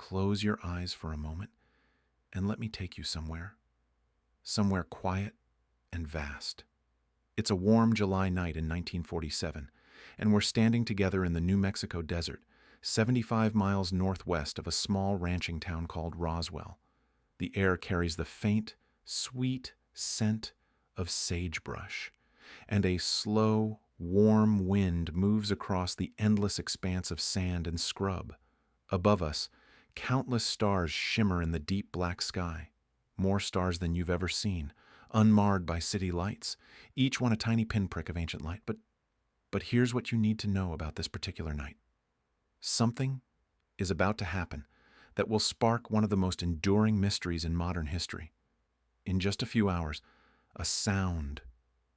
close your eyes for a moment and let me take you somewhere quiet and vast. It's a warm July night in 1947, and we're standing together in the New Mexico desert, 75 miles northwest of a small ranching town called Roswell. The air carries the faint, sweet scent of sagebrush, and a slow, warm wind moves across the endless expanse of sand and scrub. Above us, countless stars shimmer in the deep black sky, more stars than you've ever seen, unmarred by city lights, each one a tiny pinprick of ancient light. But here's what you need to know about this particular night. Something is about to happen that will spark one of the most enduring mysteries in modern history. In just a few hours, a sound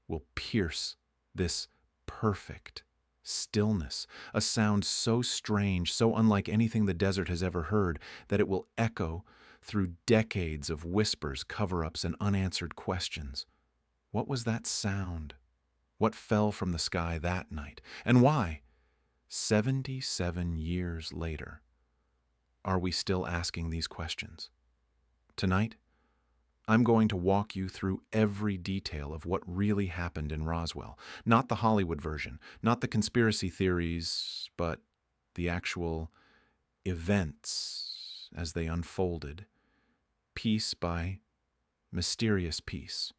will pierce this perfect stillness, a sound so strange, so unlike anything the desert has ever heard, that it will echo through decades of whispers, cover-ups, and unanswered questions. What was that sound? What fell from the sky that night? And why? 77 years later, are we still asking these questions? Tonight, I'm going to walk you through every detail of what really happened in Roswell. Not the Hollywood version, not the conspiracy theories, but the actual events as they unfolded, piece by mysterious piece.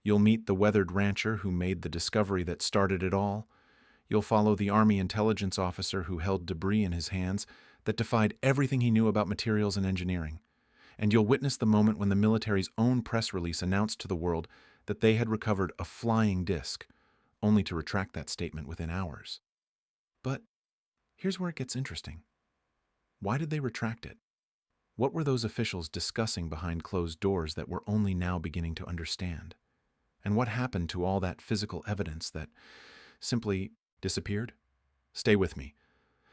You'll meet the weathered rancher who made the discovery that started it all. You'll follow the Army intelligence officer who held debris in his hands that defied everything he knew about materials and engineering. And you'll witness the moment when the military's own press release announced to the world that they had recovered a flying disc, only to retract that statement within hours. But here's where it gets interesting. Why did they retract it? What were those officials discussing behind closed doors that we're only now beginning to understand? And what happened to all that physical evidence that simply disappeared? Stay with me,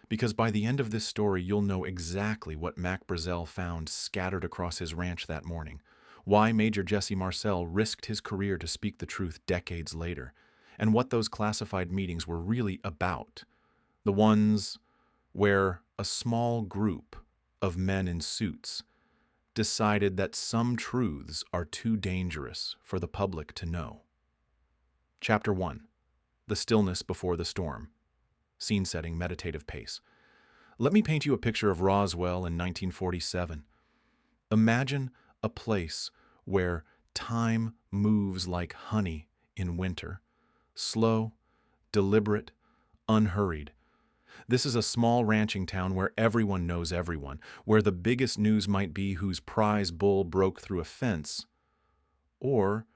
because by the end of this story, you'll know exactly what Mac Brazel found scattered across his ranch that morning, why Major Jesse Marcel risked his career to speak the truth decades later, and what those classified meetings were really about. The ones where a small group of men in suits decided that some truths are too dangerous for the public to know. Chapter 1. The Stillness Before the Storm. Scene setting, meditative pace. Let me paint you a picture of Roswell in 1947. Imagine a place where time moves like honey in winter, slow, deliberate, unhurried. This is a small ranching town where everyone knows everyone, where the biggest news might be whose prize bull broke through a fence, or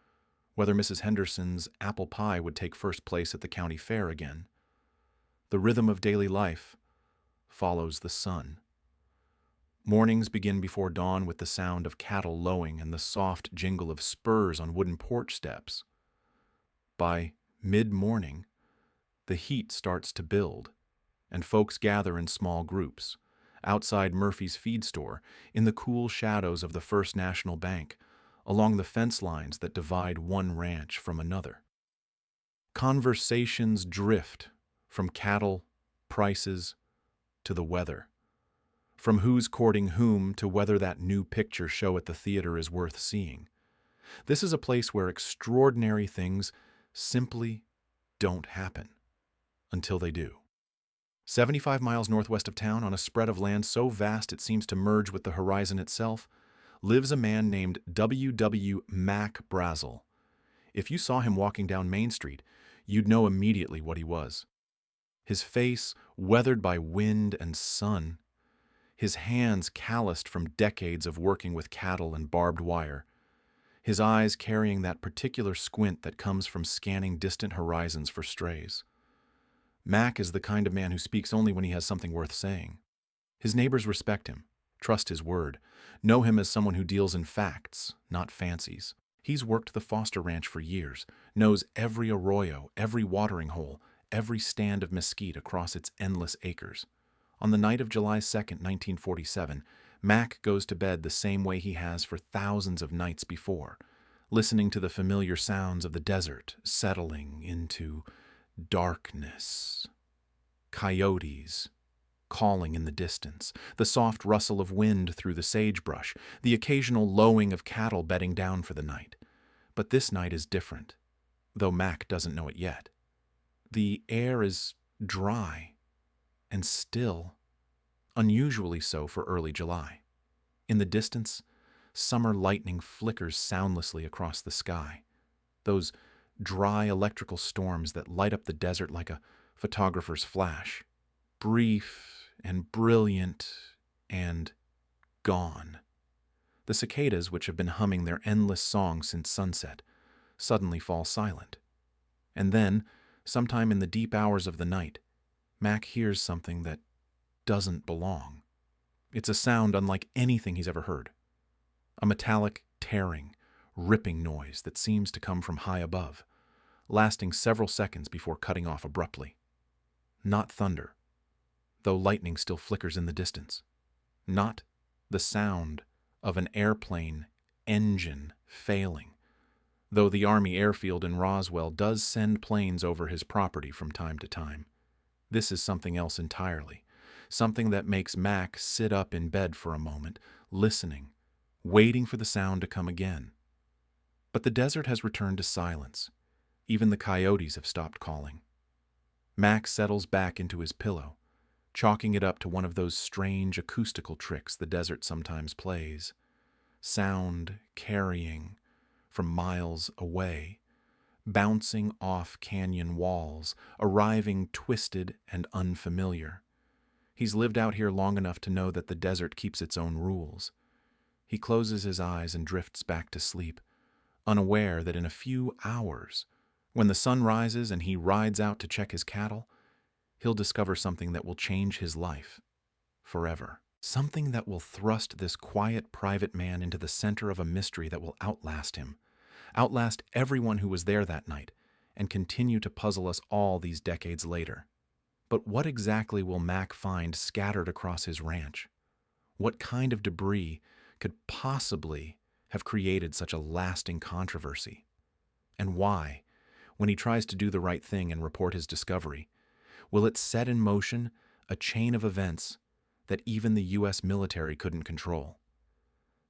whether Mrs. Henderson's apple pie would take first place at the county fair again. The rhythm of daily life follows the sun. Mornings begin before dawn with the sound of cattle lowing and the soft jingle of spurs on wooden porch steps. By mid-morning, the heat starts to build, and folks gather in small groups, outside Murphy's feed store, in the cool shadows of the First National Bank, along the fence lines that divide one ranch from another. Conversations drift from cattle, prices, to the weather, from who's courting whom to whether that new picture show at the theater is worth seeing. This is a place where extraordinary things simply don't happen until they do. 75 miles northwest of town, on a spread of land so vast it seems to merge with the horizon itself, lives a man named W. Mac Brazel. If you saw him walking down Main Street, you'd know immediately what he was. His face weathered by wind and sun, his hands calloused from decades of working with cattle and barbed wire, his eyes carrying that particular squint that comes from scanning distant horizons for strays. Mac is the kind of man who speaks only when he has something worth saying. His neighbors respect him, trust his word, know him as someone who deals in facts, not fancies. He's worked the Foster Ranch for years, knows every arroyo, every watering hole, every stand of mesquite across its endless acres. On the night of July 2nd, 1947, Mac goes to bed the same way he has for thousands of nights before, listening to the familiar sounds of the desert settling into darkness. Coyotes, calling in the distance, the soft rustle of wind through the sagebrush, the occasional lowing of cattle bedding down for the night. But this night is different, though Mac doesn't know it yet. The air is dry and still, unusually so for early July. In the distance, summer lightning flickers soundlessly across the sky, those dry electrical storms that light up the desert like a photographer's flash, brief and brilliant and gone. The cicadas, which have been humming their endless song since sunset, suddenly fall silent. And then, sometime in the deep hours of the night, Mac hears something that doesn't belong. It's a sound unlike anything he's ever heard. A metallic, tearing, ripping noise that seems to come from high above, lasting several seconds before cutting off abruptly. Not thunder, though lightning still flickers in the distance. Not the sound of an airplane engine failing, though the Army airfield in Roswell does send planes over his property from time to time. This is something else entirely, something that makes Mac sit up in bed for a moment, listening, waiting for the sound to come again. But the desert has returned to silence. Even the coyotes have stopped calling. Mac settles back into his pillow, chalking it up to one of those strange acoustical tricks the desert sometimes plays. Sound carrying from miles away, bouncing off canyon walls, arriving twisted and unfamiliar. He's lived out here long enough to know that the desert keeps its own rules. He closes his eyes and drifts back to sleep, unaware that in a few hours, when the sun rises and he rides out to check his cattle, he'll discover something that will change his life forever. Something that will thrust this quiet private man into the center of a mystery that will outlast him, outlast everyone who was there that night, and continue to puzzle us all these decades later. But what exactly will Mac find scattered across his ranch? What kind of debris could possibly have created such a lasting controversy? And why, when he tries to do the right thing and report his discovery, will it set in motion a chain of events that even the U.S. military couldn't control?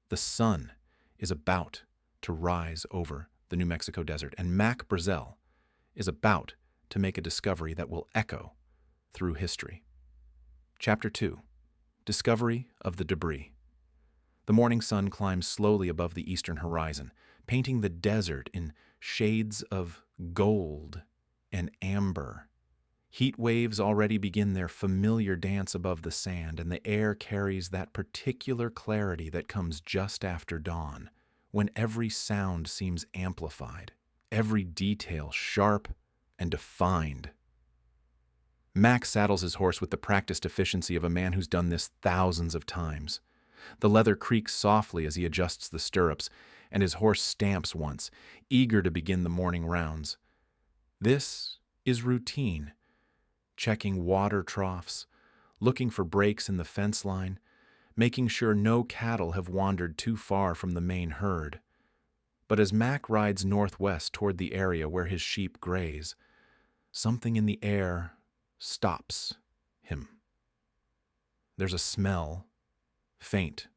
The sun is about to rise over the New Mexico desert, and Mac Brazel is about to make a discovery that will echo through history. Chapter 2. Discovery of the Debris. The morning sun climbs slowly above the eastern horizon, painting the desert in shades of gold and amber. Heat waves already begin their familiar dance above the sand, and the air carries that particular clarity that comes just after dawn, when every sound seems amplified, every detail sharp and defined. Mac saddles his horse with the practiced efficiency of a man who's done this thousands of times. The leather creaks softly as he adjusts the stirrups, and his horse stamps once, eager to begin the morning rounds. This is routine. Checking water troughs, looking for breaks in the fence line, making sure no cattle have wandered too far from the main herd. But as Mac rides northwest toward the area where his sheep graze, something in the air stops him. There's a smell, faint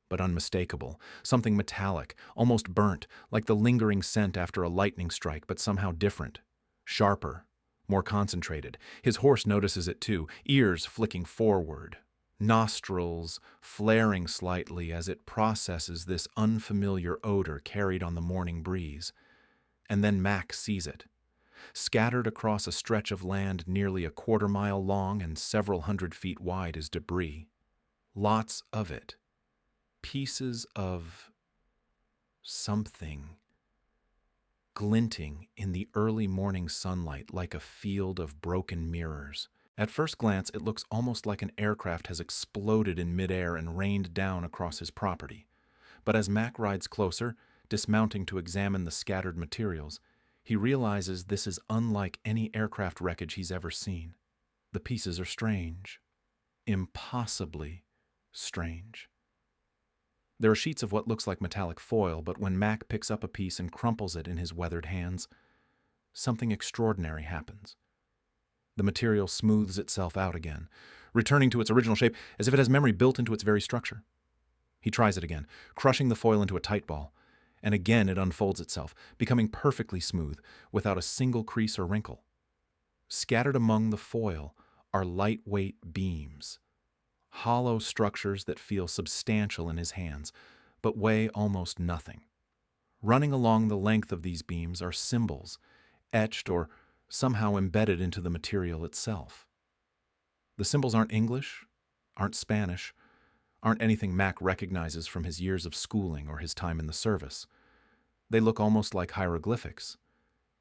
but unmistakable, something metallic, almost burnt, like the lingering scent after a lightning strike, but somehow different, sharper, more concentrated. His horse notices it too, ears flicking forward, nostrils flaring slightly as it processes this unfamiliar odor carried on the morning breeze. And then Mac sees it. Scattered across a stretch of land nearly a quarter-mile long and several hundred feet wide is debris. Lots of it. Pieces of something glinting in the early morning sunlight like a field of broken mirrors. At first glance, it looks almost like an aircraft has exploded in midair and rained down across his property. But as Mac rides closer, dismounting to examine the scattered materials, he realizes this is unlike any aircraft wreckage he's ever seen. The pieces are strange. Impossibly strange. There are sheets of what looks like metallic foil, but when Mac picks up a piece and crumples it in his weathered hands, something extraordinary happens. The material smooths itself out again, returning to its original shape as if it has memory built into its very structure. He tries it again, crushing the foil into a tight ball, and again it unfolds itself, becoming perfectly smooth, without a single crease or wrinkle. Scattered among the foil are lightweight beams, hollow structures that feel substantial in his hands, but weigh almost nothing. Running along the length of these beams are symbols, etched or somehow embedded into the material itself. The symbols aren't English, aren't Spanish, aren't anything Mac recognizes from his years of schooling or his time in the service. They look almost like hieroglyphics,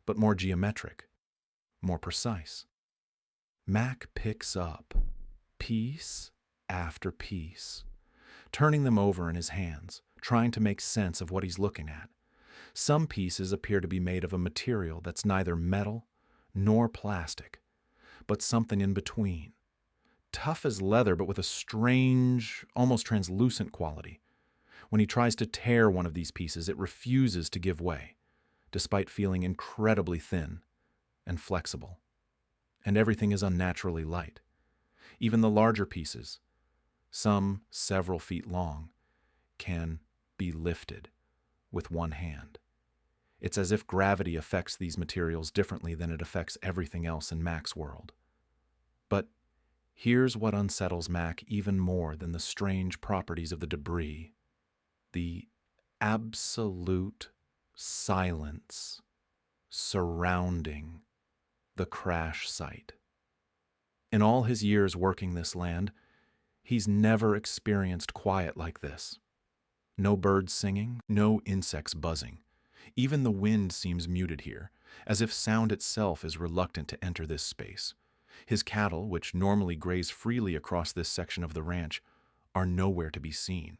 but more geometric, more precise. Mac picks up piece after piece, turning them over in his hands, trying to make sense of what he's looking at. Some pieces appear to be made of a material that's neither metal nor plastic, but something in between. Tough as leather, but with a strange, almost translucent quality. When he tries to tear one of these pieces, it refuses to give way, despite feeling incredibly thin and flexible. And everything is unnaturally light. Even the larger pieces, some several feet long, can be lifted with one hand. It's as if gravity affects these materials differently than it affects everything else in Mac's world. But here's what unsettles Mac even more than the strange properties of the debris: the absolute silence surrounding the crash site. In all his years working this land, he's never experienced quiet like this. No birds singing, no insects buzzing. Even the wind seems muted here, as if sound itself is reluctant to enter this space. His cattle, which normally graze freely across this section of the ranch, are nowhere to be seen.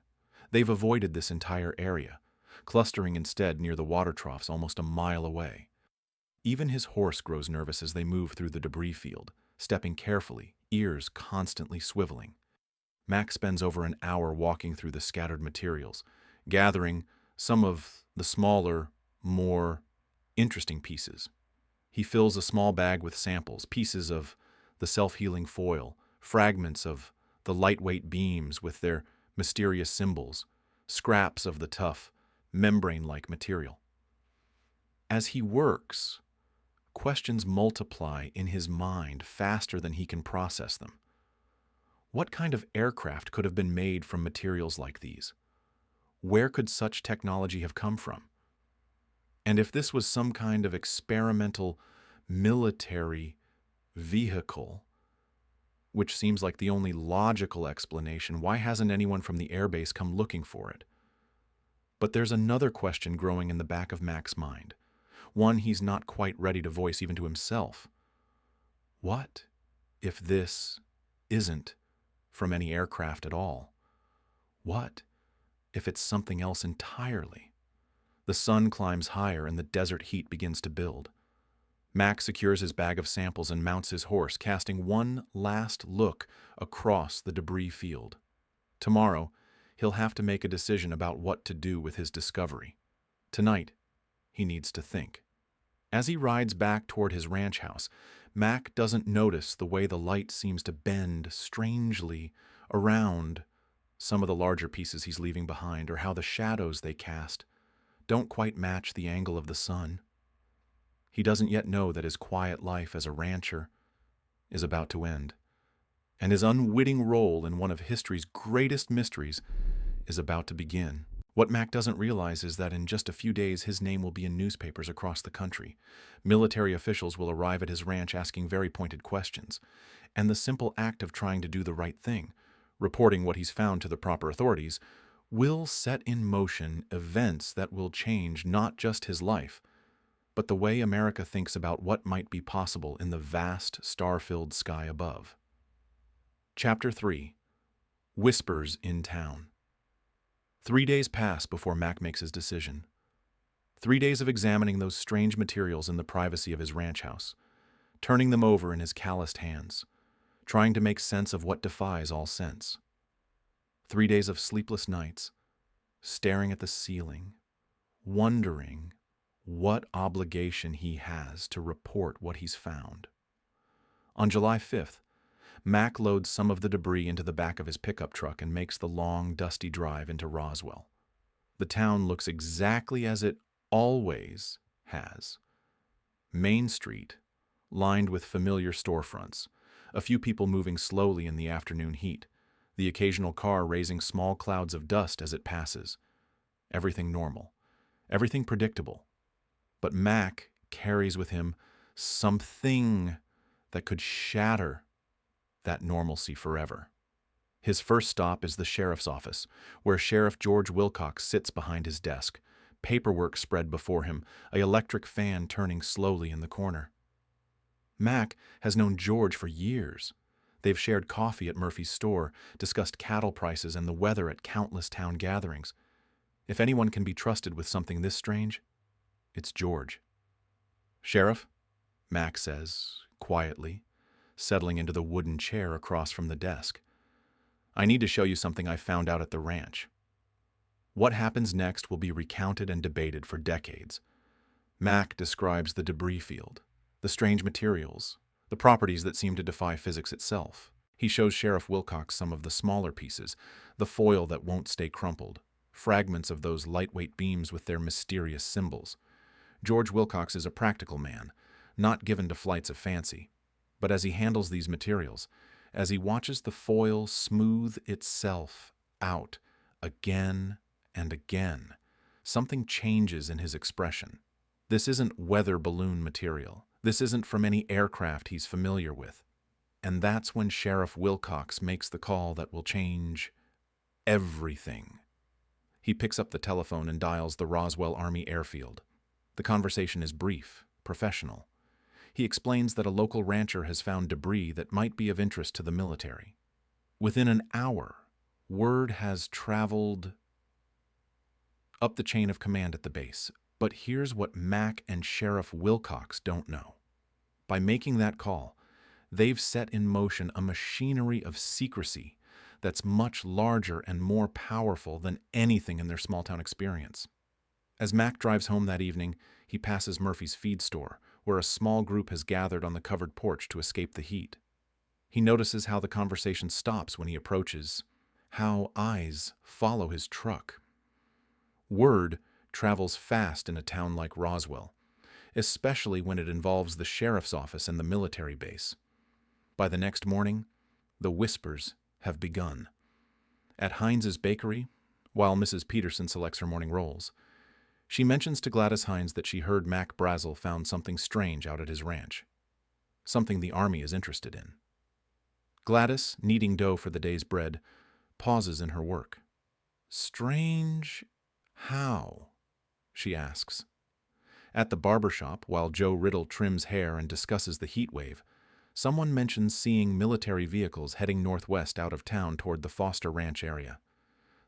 They've avoided this entire area, clustering instead near the water troughs almost a mile away. Even his horse grows nervous as they move through the debris field, stepping carefully, ears constantly swiveling. Mac spends over an hour walking through the scattered materials, gathering some of the smaller, more interesting pieces. He fills a small bag with samples, pieces of the self-healing foil, fragments of the lightweight beams with their mysterious symbols, scraps of the tough, membrane-like material. As he works, questions multiply in his mind faster than he can process them. What kind of aircraft could have been made from materials like these? Where could such technology have come from? And if this was some kind of experimental military vehicle, which seems like the only logical explanation, why hasn't anyone from the airbase come looking for it? But there's another question growing in the back of Mac's mind, one he's not quite ready to voice even to himself. What if this isn't from any aircraft at all? What if it's something else entirely? The sun climbs higher and the desert heat begins to build. Mac secures his bag of samples and mounts his horse, casting one last look across the debris field. Tomorrow, he'll have to make a decision about what to do with his discovery. Tonight, he needs to think. As he rides back toward his ranch house, Mac doesn't notice the way the light seems to bend strangely around some of the larger pieces he's leaving behind, or how the shadows they cast don't quite match the angle of the sun. He doesn't yet know that his quiet life as a rancher is about to end, and his unwitting role in one of history's greatest mysteries is about to begin. What Mac doesn't realize is that in just a few days his name will be in newspapers across the country. Military officials will arrive at his ranch asking very pointed questions, and the simple act of trying to do the right thing, reporting what he's found to the proper authorities, will set in motion events that will change not just his life, but the way America thinks about what might be possible in the vast, star-filled sky above. Chapter 3. Whispers in Town. 3 days pass before Mac makes his decision. 3 days of examining those strange materials in the privacy of his ranch house, turning them over in his calloused hands, trying to make sense of what defies all sense. 3 days of sleepless nights, staring at the ceiling, wondering what obligation he has to report what he's found. On July 5th, Mac loads some of the debris into the back of his pickup truck and makes the long, dusty drive into Roswell. The town looks exactly as it always has. Main Street, lined with familiar storefronts, a few people moving slowly in the afternoon heat, the occasional car raising small clouds of dust as it passes. Everything normal, everything predictable. But Mac carries with him something that could shatter that normalcy forever. His first stop is the sheriff's office, where Sheriff George Wilcox sits behind his desk, paperwork spread before him, an electric fan turning slowly in the corner. Mac has known George for years. They've shared coffee at Murphy's store, discussed cattle prices and the weather at countless town gatherings. If anyone can be trusted with something this strange, it's George. "Sheriff," Mac says, quietly, settling into the wooden chair across from the desk. "I need to show you something I found out at the ranch." What happens next will be recounted and debated for decades. Mac describes the debris field, the strange materials, the properties that seem to defy physics itself. He shows Sheriff Wilcox some of the smaller pieces, the foil that won't stay crumpled, fragments of those lightweight beams with their mysterious symbols. George Wilcox is a practical man, not given to flights of fancy. But as he handles these materials, as he watches the foil smooth itself out again and again, something changes in his expression. This isn't weather balloon material. This isn't from any aircraft he's familiar with. And that's when Sheriff Wilcox makes the call that will change everything. He picks up the telephone and dials the Roswell Army airfield. The conversation is brief, professional. He explains that a local rancher has found debris that might be of interest to the military. Within an hour, word has traveled up the chain of command at the base. But here's what Mac and Sheriff Wilcox don't know. By making that call, they've set in motion a machinery of secrecy that's much larger and more powerful than anything in their small-town experience. As Mac drives home that evening, he passes Murphy's feed store, where a small group has gathered on the covered porch to escape the heat. He notices how the conversation stops when he approaches, how eyes follow his truck. Word travels fast in a town like Roswell, especially when it involves the sheriff's office and the military base. By the next morning, the whispers have begun. At Heinz's bakery, while Mrs. Peterson selects her morning rolls, she mentions to Gladys Hines that she heard Mac Brazel found something strange out at his ranch, something the Army is interested in. Gladys, kneading dough for the day's bread, pauses in her work. "Strange how?" she asks. At the barber shop, while Joe Riddle trims hair and discusses the heat wave, someone mentions seeing military vehicles heading northwest out of town toward the Foster Ranch area.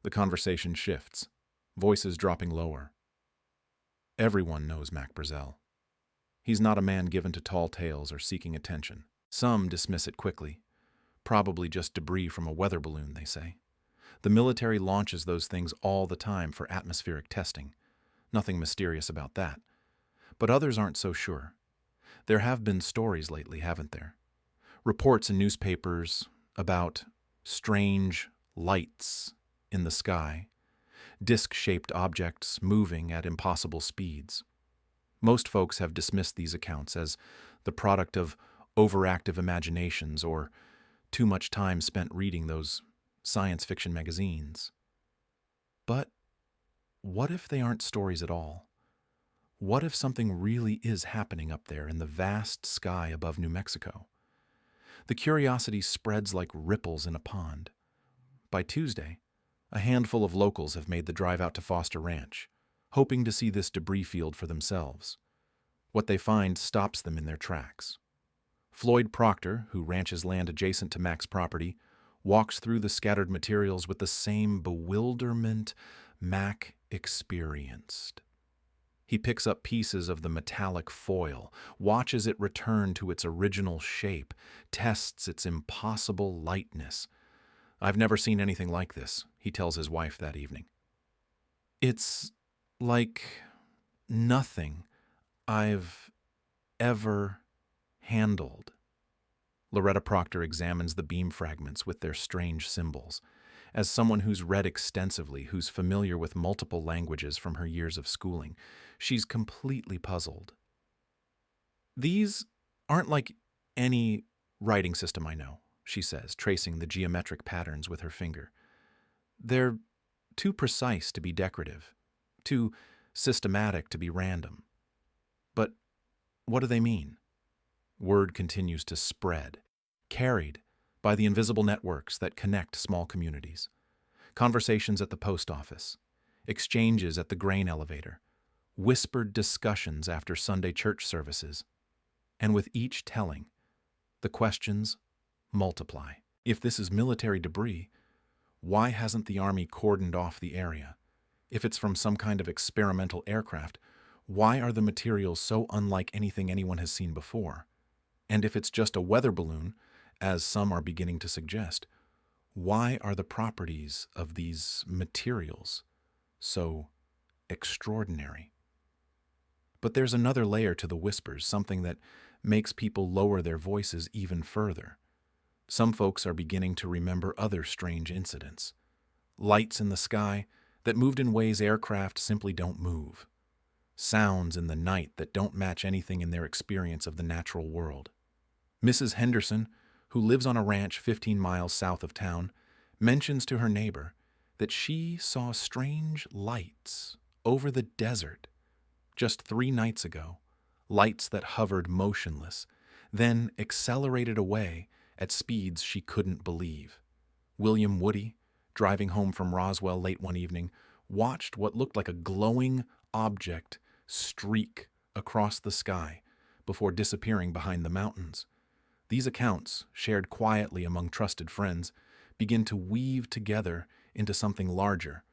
The conversation shifts, voices dropping lower. Everyone knows Mac Brazel. He's not a man given to tall tales or seeking attention. Some dismiss it quickly. Probably just debris from a weather balloon, they say. The military launches those things all the time for atmospheric testing. Nothing mysterious about that. But others aren't so sure. There have been stories lately, haven't there? Reports in newspapers about strange lights in the sky, disc-shaped objects moving at impossible speeds. Most folks have dismissed these accounts as the product of overactive imaginations or too much time spent reading those science fiction magazines. But what if they aren't stories at all? What if something really is happening up there in the vast sky above New Mexico? The curiosity spreads like ripples in a pond. By Tuesday, a handful of locals have made the drive out to Foster Ranch, hoping to see this debris field for themselves. What they find stops them in their tracks. Floyd Proctor, who ranches land adjacent to Mac's property, walks through the scattered materials with the same bewilderment Mac experienced. He picks up pieces of the metallic foil, watches it return to its original shape, tests its impossible lightness. "I've never seen anything like this," he tells his wife that evening. "It's like nothing I've ever handled." Loretta Proctor examines the beam fragments with their strange symbols. As someone who's read extensively, who's familiar with multiple languages from her years of schooling, she's completely puzzled. "These aren't like any writing system I know," she says, tracing the geometric patterns with her finger. "They're too precise to be decorative, too systematic to be random. But what do they mean?" Word continues to spread, carried by the invisible networks that connect small communities. Conversations at the post office, exchanges at the grain elevator, whispered discussions after Sunday church services. And with each telling, the questions multiply. If this is military debris, why hasn't the Army cordoned off the area? If it's from some kind of experimental aircraft, why are the materials so unlike anything anyone has seen before? And if it's just a weather balloon, as some are beginning to suggest, why are the properties of these materials so extraordinary? But there's another layer to the whispers, something that makes people lower their voices even further. Some folks are beginning to remember other strange incidents. Lights in the sky that moved in ways aircraft simply don't move. Sounds in the night that don't match anything in their experience of the natural world. Mrs. Henderson, who lives on a ranch 15 miles south of town, mentions to her neighbor that she saw strange lights over the desert just 3 nights ago, lights that hovered motionless, then accelerated away at speeds she couldn't believe. William Woody, driving home from Roswell late one evening, watched what looked like a glowing object streak across the sky before disappearing behind the mountains. These accounts, shared quietly among trusted friends, begin to weave together into something larger,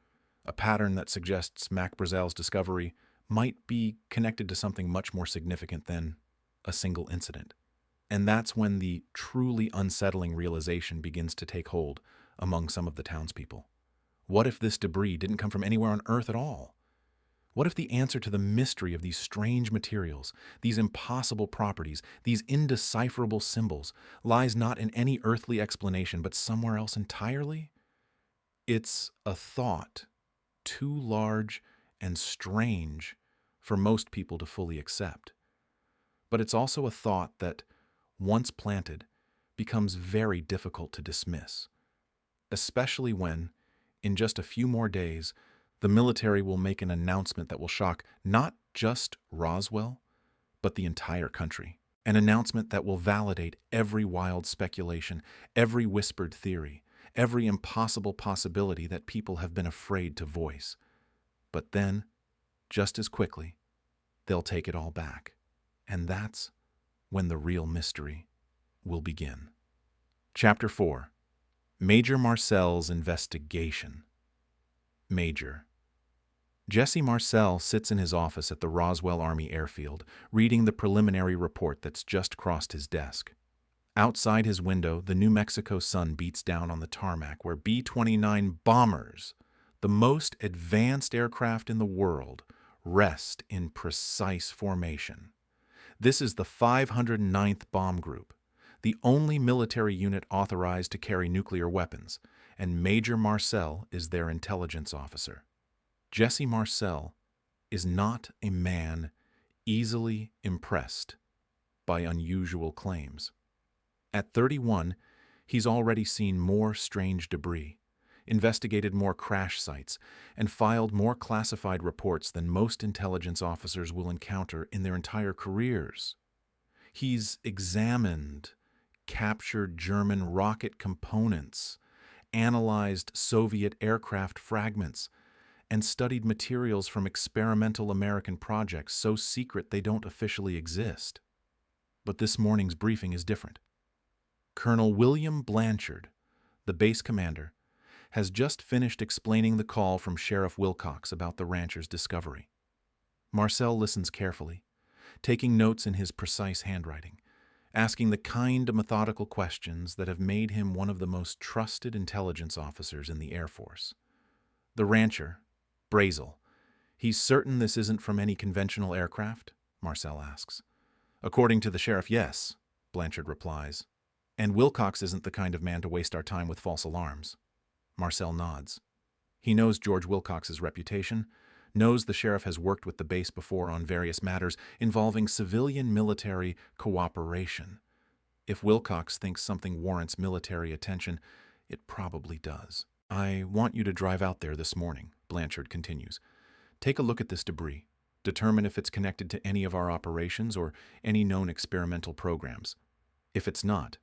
a pattern that suggests Mac Brazel's discovery might be connected to something much more significant than a single incident. And that's when the truly unsettling realization begins to take hold among some of the townspeople. What if this debris didn't come from anywhere on Earth at all? What if the answer to the mystery of these strange materials, these impossible properties, these indecipherable symbols, lies not in any earthly explanation, but somewhere else entirely? It's a thought too large and strange for most people to fully accept. But it's also a thought that, once planted, becomes very difficult to dismiss, especially when, in just a few more days, the military will make an announcement that will shock not just Roswell, but the entire country. An announcement that will validate every wild speculation, every whispered theory, every impossible possibility that people have been afraid to voice. But then, just as quickly, they'll take it all back. And that's when the real mystery will begin. Chapter 4. Major Marcel's Investigation. Major. Jesse Marcel sits in his office at the Roswell Army Airfield, reading the preliminary report that's just crossed his desk. Outside his window, the New Mexico sun beats down on the tarmac where B-29 bombers, the most advanced aircraft in the world, rest in precise formation. This is the 509th Bomb Group, the only military unit authorized to carry nuclear weapons, and Major Marcel is their intelligence officer. Jesse Marcel is not a man easily impressed by unusual claims. At 31, he's already seen more strange debris, investigated more crash sites, and filed more classified reports than most intelligence officers will encounter in their entire careers. He's examined captured German rocket components, analyzed Soviet aircraft fragments, and studied materials from experimental American projects so secret they don't officially exist. But this morning's briefing is different. Colonel William Blanchard, the base commander, has just finished explaining the call from Sheriff Wilcox about the rancher's discovery. Marcel listens carefully, taking notes in his precise handwriting, asking the kind of methodical questions that have made him one of the most trusted intelligence officers in the Air Force. The rancher, Brazel, he's certain this isn't from any conventional aircraft? Marcel asks. According to the sheriff, yes, Blanchard replies. And Wilcox isn't the kind of man to waste our time with false alarms. Marcel nods. He knows George Wilcox's reputation, knows the sheriff has worked with the base before on various matters involving civilian-military cooperation. If Wilcox thinks something warrants military attention, it probably does. I want you to drive out there this morning, Blanchard continues. Take a look at this debris. Determine if it's connected to any of our operations or any known experimental programs. If it's not,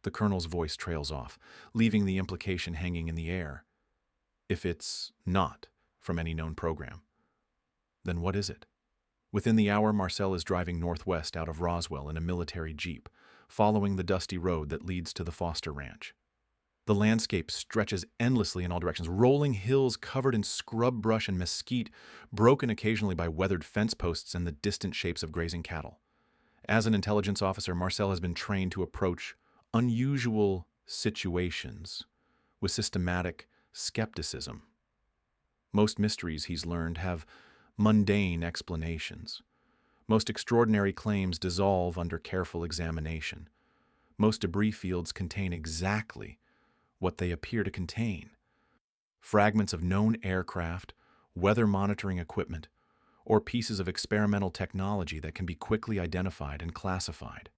the colonel's voice trails off, leaving the implication hanging in the air. If it's not from any known program, then what is it? Within the hour, Marcel is driving northwest out of Roswell in a military jeep, following the dusty road that leads to the Foster Ranch. The landscape stretches endlessly in all directions, rolling hills covered in scrub brush and mesquite, broken occasionally by weathered fence posts and the distant shapes of grazing cattle. As an intelligence officer, Marcel has been trained to approach unusual situations with systematic skepticism. Most mysteries, he's learned, have mundane explanations. Most extraordinary claims dissolve under careful examination. Most debris fields contain exactly what they appear to contain: fragments of known aircraft, weather monitoring equipment, or pieces of experimental technology that can be quickly identified and classified.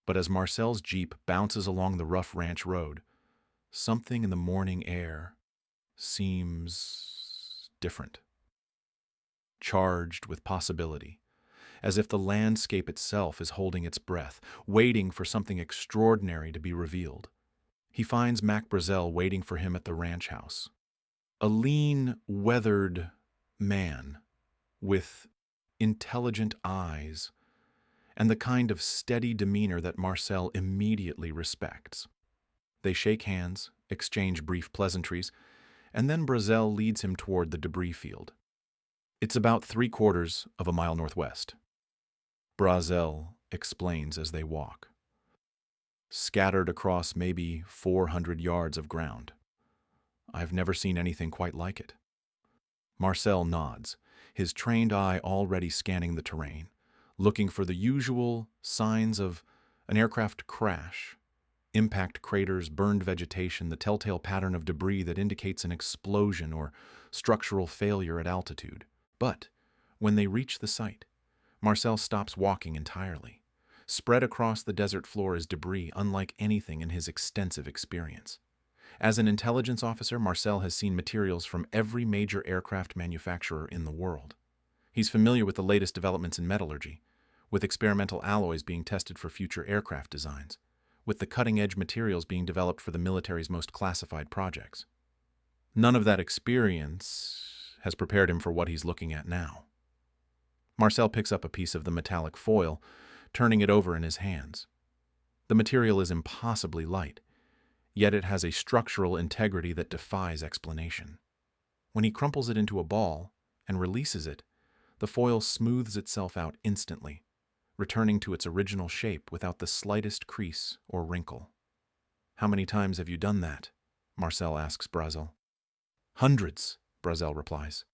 But as Marcel's jeep bounces along the rough ranch road, something in the morning air seems different, charged with possibility, as if the landscape itself is holding its breath, waiting for something extraordinary to be revealed. He finds Mac Brazel waiting for him at the ranch house. A lean, weathered man with intelligent eyes and the kind of steady demeanor that Marcel immediately respects. They shake hands, exchange brief pleasantries, and then Brazel leads him toward the debris field. It's about 3/4 of a mile northwest. Brazel explains as they walk. Scattered across maybe 400 yards of ground. I've never seen anything quite like it. Marcel nods, his trained eye already scanning the terrain, looking for the usual signs of an aircraft crash: impact craters, burned vegetation, the telltale pattern of debris that indicates an explosion or structural failure at altitude. But when they reach the site, Marcel stops walking entirely. Spread across the desert floor is debris unlike anything in his extensive experience. As an intelligence officer, Marcel has seen materials from every major aircraft manufacturer in the world. He's familiar with the latest developments in metallurgy, with experimental alloys being tested for future aircraft designs, with the cutting-edge materials being developed for the military's most classified projects. None of that experience has prepared him for what he's looking at now. Marcel picks up a piece of the metallic foil, turning it over in his hands. The material is impossibly light, yet it has a structural integrity that defies explanation. When he crumples it into a ball and releases it, the foil smooths itself out instantly, returning to its original shape without the slightest crease or wrinkle. "How many times have you done that?" Marcel asks Brazel. "Hundreds," Brazel replies.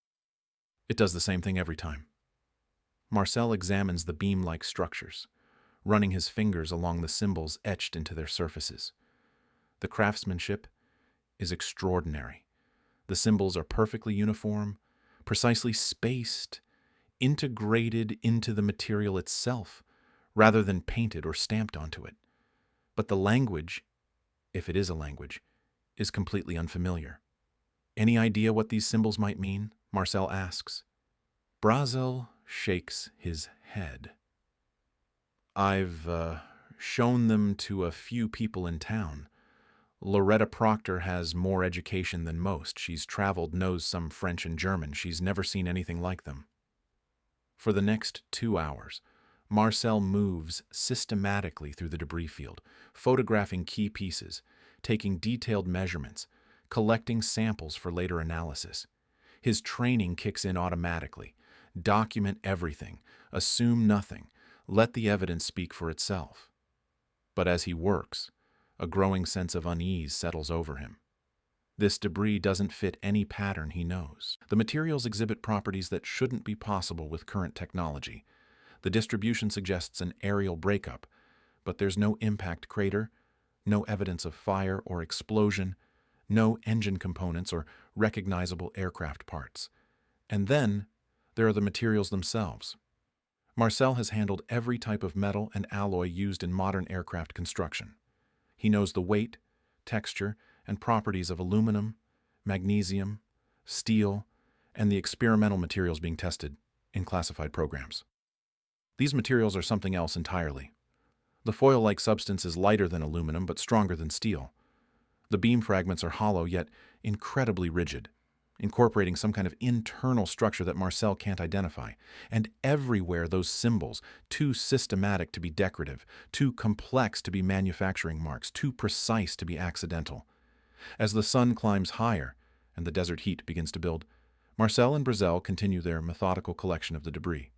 "It does the same thing every time." Marcel examines the beam-like structures, running his fingers along the symbols etched into their surfaces. The craftsmanship is extraordinary. The symbols are perfectly uniform, precisely spaced, integrated into the material itself, rather than painted or stamped onto it. But the language, if it is a language, is completely unfamiliar. "Any idea what these symbols might mean?" Marcel asks. Brazel shakes his head. "I've shown them to a few people in town. Loretta Proctor has more education than most. She's traveled, knows some French and German. She's never seen anything like them." For the next 2 hours, Marcel moves systematically through the debris field, photographing key pieces, taking detailed measurements, collecting samples for later analysis. His training kicks in automatically. Document everything, assume nothing, let the evidence speak for itself. But as he works, a growing sense of unease settles over him. This debris doesn't fit any pattern he knows. The materials exhibit properties that shouldn't be possible with current technology. The distribution suggests an aerial breakup, but there's no impact crater, No evidence of fire or explosion, no engine components or recognizable aircraft parts. And then there are the materials themselves. Marcel has handled every type of metal and alloy used in modern aircraft construction. He knows the weight, texture, and properties of aluminum, magnesium, steel, and the experimental materials being tested in classified programs. These materials are something else entirely. The foil-like substance is lighter than aluminum but stronger than steel. The beam fragments are hollow yet incredibly rigid, incorporating some kind of internal structure that Marcel can't identify. And everywhere those symbols, too systematic to be decorative, too complex to be manufacturing marks, too precise to be accidental. As the sun climbs higher and the desert heat begins to build, Marcel and Brazel continue their methodical collection of the debris.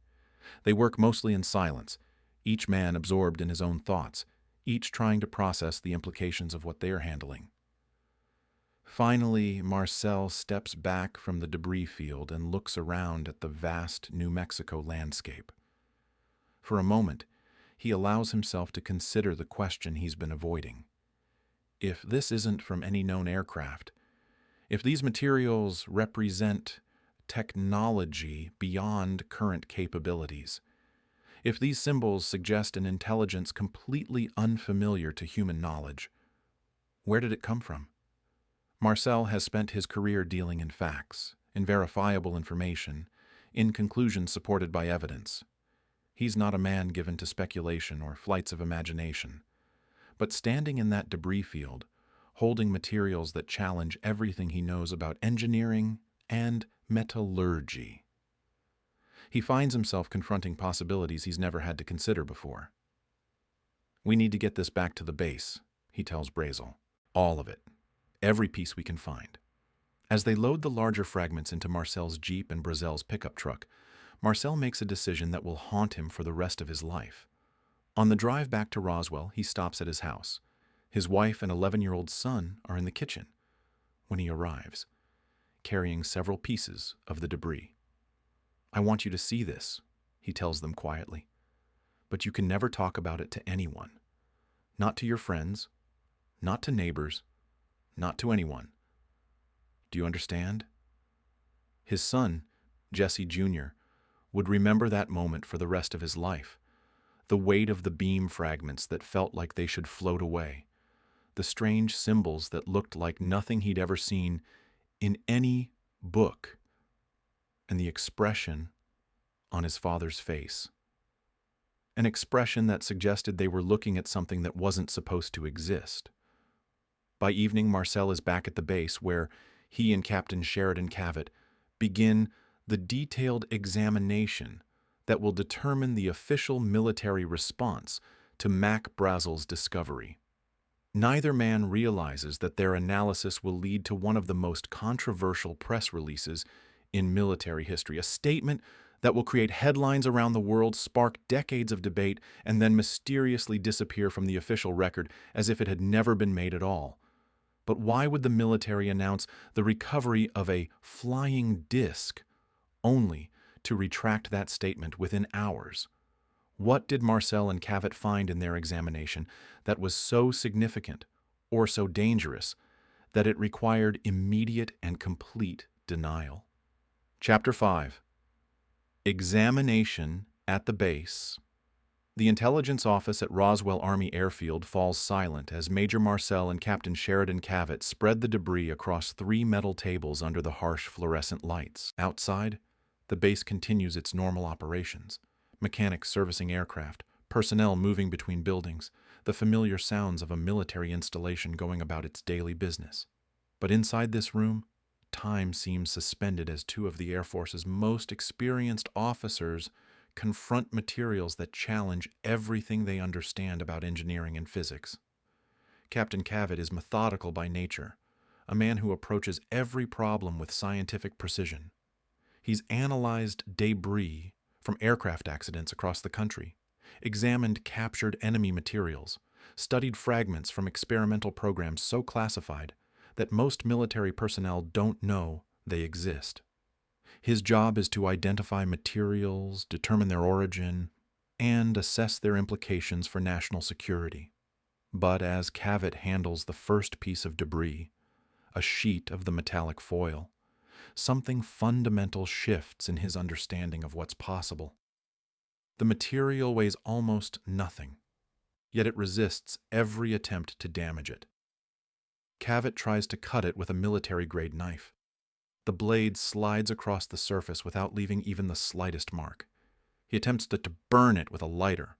They work mostly in silence, each man absorbed in his own thoughts, each trying to process the implications of what they are handling. Finally, Marcel steps back from the debris field and looks around at the vast New Mexico landscape. For a moment, he allows himself to consider the question he's been avoiding. If this isn't from any known aircraft, if these materials represent technology beyond current capabilities, if these symbols suggest an intelligence completely unfamiliar to human knowledge, where did it come from? Marcel has spent his career dealing in facts, in verifiable information, in conclusions supported by evidence. He's not a man given to speculation or flights of imagination. But standing in that debris field, holding materials that challenge everything he knows about engineering and metallurgy, he finds himself confronting possibilities he's never had to consider before. "We need to get this back to the base," he tells Brazel. "All of it. Every piece we can find." As they load the larger fragments into Marcel's Jeep and Brazel's pickup truck, Marcel makes a decision that will haunt him for the rest of his life. On the drive back to Roswell, he stops at his house. His wife and 11-year-old son are in the kitchen when he arrives, carrying several pieces of the debris. "I want you to see this," he tells them quietly. "But you can never talk about it to anyone. Not to your friends, not to neighbors, not to anyone. Do you understand?" His son, Jesse Jr., would remember that moment for the rest of his life. The weight of the beam fragments that felt like they should float away. The strange symbols that looked like nothing he'd ever seen in any book. And the expression on his father's face. An expression that suggested they were looking at something that wasn't supposed to exist. By evening, Marcel is back at the base where he and Captain Sheridan Cavett begin the detailed examination that will determine the official military response to Mac Brazel's discovery. Neither man realizes that their analysis will lead to one of the most controversial press releases in military history, a statement that will create headlines around the world, spark decades of debate, and then mysteriously disappear from the official record as if it had never been made at all. But why would the military announce the recovery of a flying disc only to retract that statement within hours? What did Marcel and Cavett find in their examination that was so significant or so dangerous that it required immediate and complete denial? Chapter 5. Examination at the base. The intelligence office at Roswell Army Airfield falls silent as Major Marcel and Captain Sheridan Cavett spread the debris across 3 metal tables under the harsh fluorescent lights. Outside, the base continues its normal operations. Mechanics servicing aircraft, personnel moving between buildings, the familiar sounds of a military installation going about its daily business. But inside this room, time seems suspended as 2 of the Air Force's most experienced officers confront materials that challenge everything they understand about engineering and physics. Captain Cavett is methodical by nature, a man who approaches every problem with scientific precision. He's analyzed debris from aircraft accidents across the country, examined captured enemy materials, studied fragments from experimental programs so classified that most military personnel don't know they exist. His job is to identify materials, determine their origin, and assess their implications for national security. But as Cavett handles the first piece of debris, a sheet of the metallic foil, something fundamental shifts in his understanding of what's possible. The material weighs almost nothing, yet it resists every attempt to damage it. Cavett tries to cut it with a military-grade knife. The blade slides across the surface without leaving even the slightest mark. He attempts to burn it with a lighter.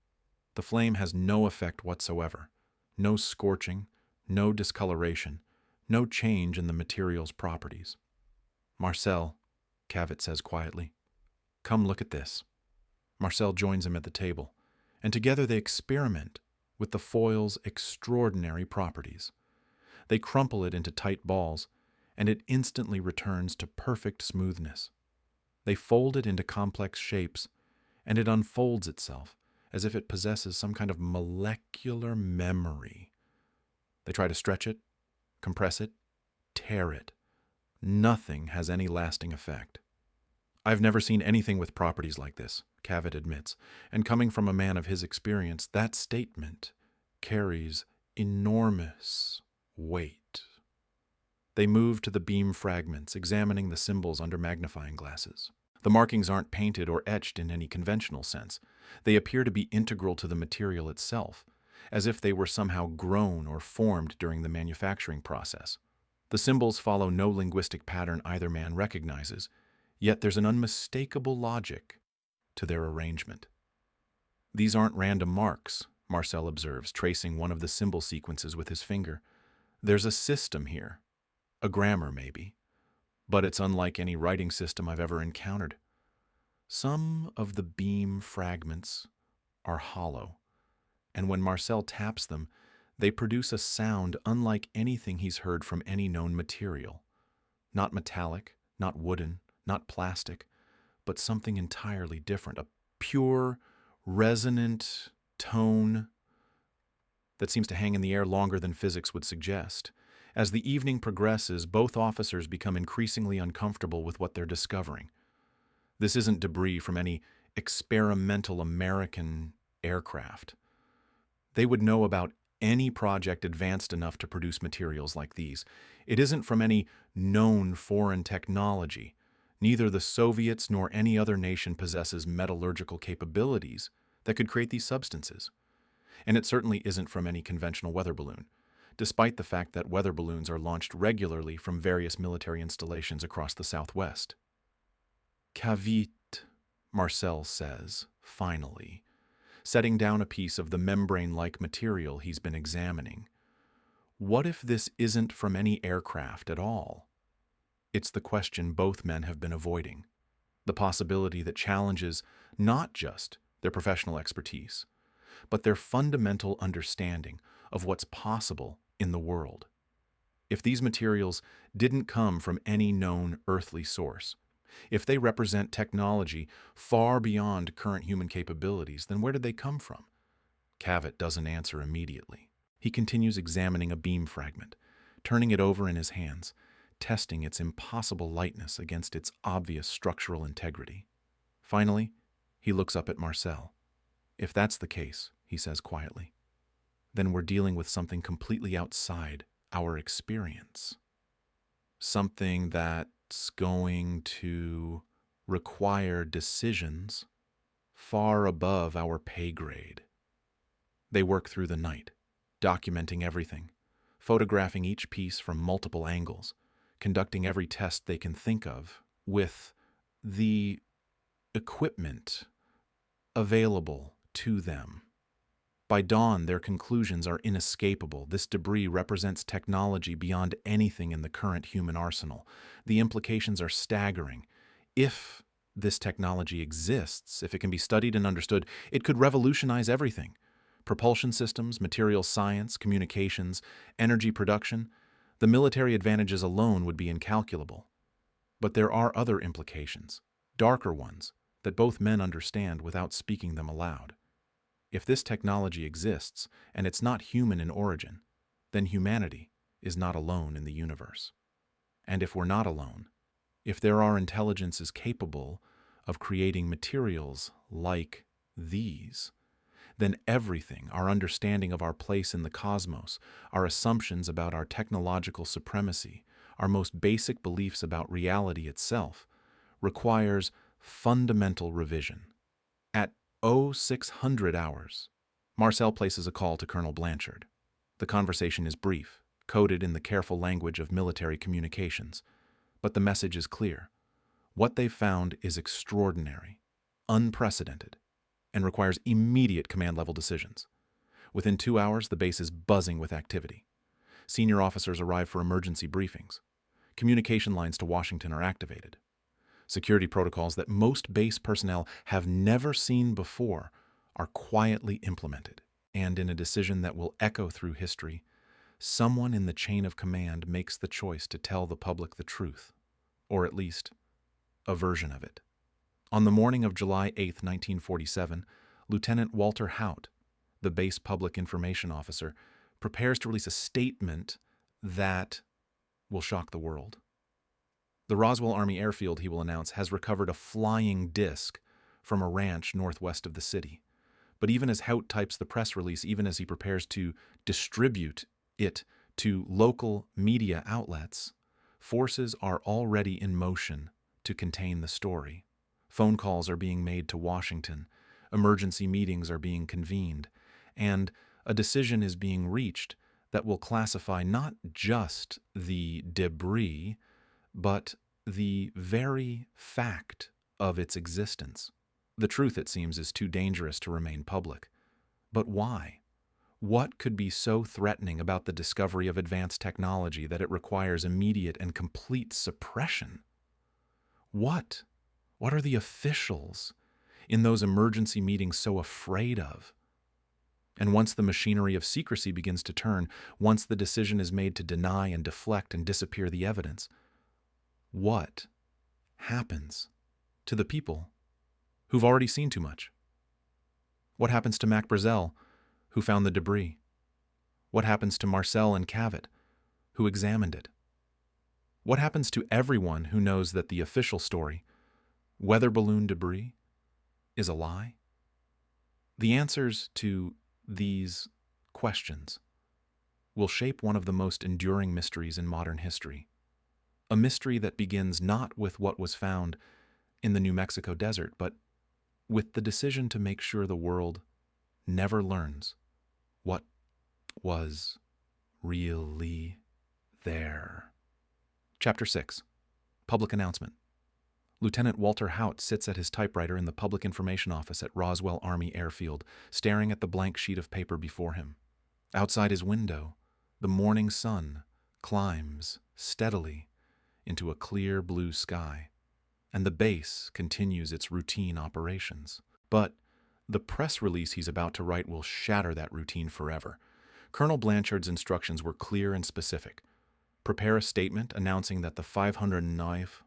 The flame has no effect whatsoever. No scorching, no discoloration, no change in the material's properties. "Marcel," Cavett says quietly, "come look at this." Marcel joins him at the table, and together they experiment with the foil's extraordinary properties. They crumple it into tight balls, and it instantly returns to perfect smoothness. They fold it into complex shapes, and it unfolds itself as if it possesses some kind of molecular memory. They try to stretch it, compress it, tear it. Nothing has any lasting effect. "I've never seen anything with properties like this," Cavett admits, and coming from a man of his experience, that statement carries enormous weight. They move to the beam fragments, examining the symbols under magnifying glasses. The markings aren't painted or etched in any conventional sense. They appear to be integral to the material itself, as if they were somehow grown or formed during the manufacturing process. The symbols follow no linguistic pattern either man recognizes, yet there's an unmistakable logic to their arrangement. "These aren't random marks," Marcel observes, tracing one of the symbol sequences with his finger. "There's a system here. A grammar, maybe. But it's unlike any writing system I've ever encountered. Some of the beam fragments are hollow, and when Marcel taps them, they produce a sound unlike anything he's heard from any known material. Not metallic, not wooden, not plastic, but something entirely different, a pure, resonant tone that seems to hang in the air longer than physics would suggest. As the evening progresses, both officers become increasingly uncomfortable with what they're discovering. This isn't debris from any experimental American aircraft. They would know about any project advanced enough to produce materials like these. It isn't from any known foreign technology. Neither the Soviets nor any other nation possesses metallurgical capabilities that could create these substances. And it certainly isn't from any conventional weather balloon, despite the fact that weather balloons are launched regularly from various military installations across the Southwest. "Cavett," Marcel says, finally, setting down a piece of the membrane-like material he's been examining. "What if this isn't from any aircraft at all?" It's the question both men have been avoiding, the possibility that challenges not just their professional expertise, but their fundamental understanding of what's possible in the world. If these materials didn't come from any known earthly source, if they represent technology far beyond current human capabilities, then where did they come from? Cavett doesn't answer immediately. He continues examining a beam fragment, turning it over in his hands, testing its impossible lightness against its obvious structural integrity. Finally, he looks up at Marcel. "If that's the case," he says quietly, "then we're dealing with something completely outside our experience. Something that's going to require decisions far above our pay grade." They work through the night, documenting everything, photographing each piece from multiple angles, conducting every test they can think of with the equipment available to them. By dawn, their conclusions are inescapable. This debris represents technology beyond anything in the current human arsenal. The implications are staggering. If this technology exists, if it can be studied and understood, it could revolutionize everything. Propulsion systems, material science, communications, energy production. The military advantages alone would be incalculable. But there are other implications, darker ones, that both men understand without speaking them aloud. If this technology exists, and it's not human in origin, then humanity is not alone in the universe. And if we're not alone, if there are intelligences capable of creating materials like these, then everything, our understanding of our place in the cosmos, our assumptions about our technological supremacy, our most basic beliefs about reality itself, requires fundamental revision. At 0600 hours, Marcel places a call to Colonel Blanchard. The conversation is brief, coded in the careful language of military communications, but the message is clear. What they've found is extraordinary, unprecedented, and requires immediate command-level decisions. Within 2 hours, the base is buzzing with activity. Senior officers arrive for emergency briefings. Communication lines to Washington are activated. Security protocols that most base personnel have never seen before are quietly implemented. And in a decision that will echo through history, someone in the chain of command makes the choice to tell the public the truth, or at least a version of it. On the morning of July 8, 1947, Lieutenant Walter Haut, the base public information officer, prepares to release a statement that will shock the world. The Roswell Army Airfield, he will announce, has recovered a flying disc from a ranch northwest of the city. But even as Haut types the press release, even as he prepares to distribute it to local media outlets, forces are already in motion to contain the story. Phone calls are being made to Washington, emergency meetings are being convened, and a decision is being reached that will classify not just the debris, but the very fact of its existence. The truth, it seems, is too dangerous to remain public. But why? What could be so threatening about the discovery of advanced technology that it requires immediate and complete suppression? What are the officials in those emergency meetings so afraid of? And once the machinery of secrecy begins to turn, once the decision is made to deny and deflect and disappear the evidence, what happens to the people who've already seen too much? What happens to Mac Brazel, who found the debris? What happens to Marcel and Cavett, who examined it? What happens to everyone who knows that the official story, weather balloon debris, is a lie? The answers to these questions will shape one of the most enduring mysteries in modern history. A mystery that begins not with what was found in the New Mexico desert, but with the decision to make sure the world never learns what was really there. Chapter 6. Public Announcement. Lieutenant Walter Haut sits at his typewriter in the Public Information Office at Roswell Army Airfield, staring at the blank sheet of paper before him. Outside his window, the morning sun climbs steadily into a clear blue sky, and the base continues its routine operations. But the press release he's about to write will shatter that routine forever. Colonel Blanchard's instructions were clear and specific. Prepare a statement announcing that the 509th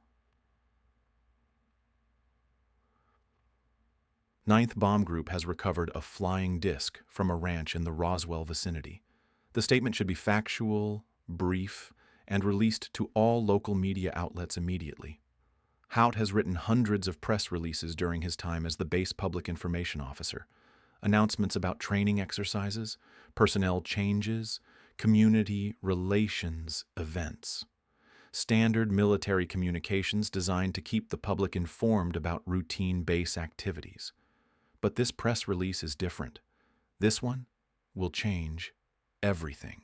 Bomb Group has recovered a flying disc from a ranch in the Roswell vicinity. The statement should be factual, brief, and released to all local media outlets immediately. Haut has written hundreds of press releases during his time as the base public information officer. Announcements about training exercises, personnel changes, community relations events. Standard military communications designed to keep the public informed about routine base activities. But this press release is different. This one will change everything.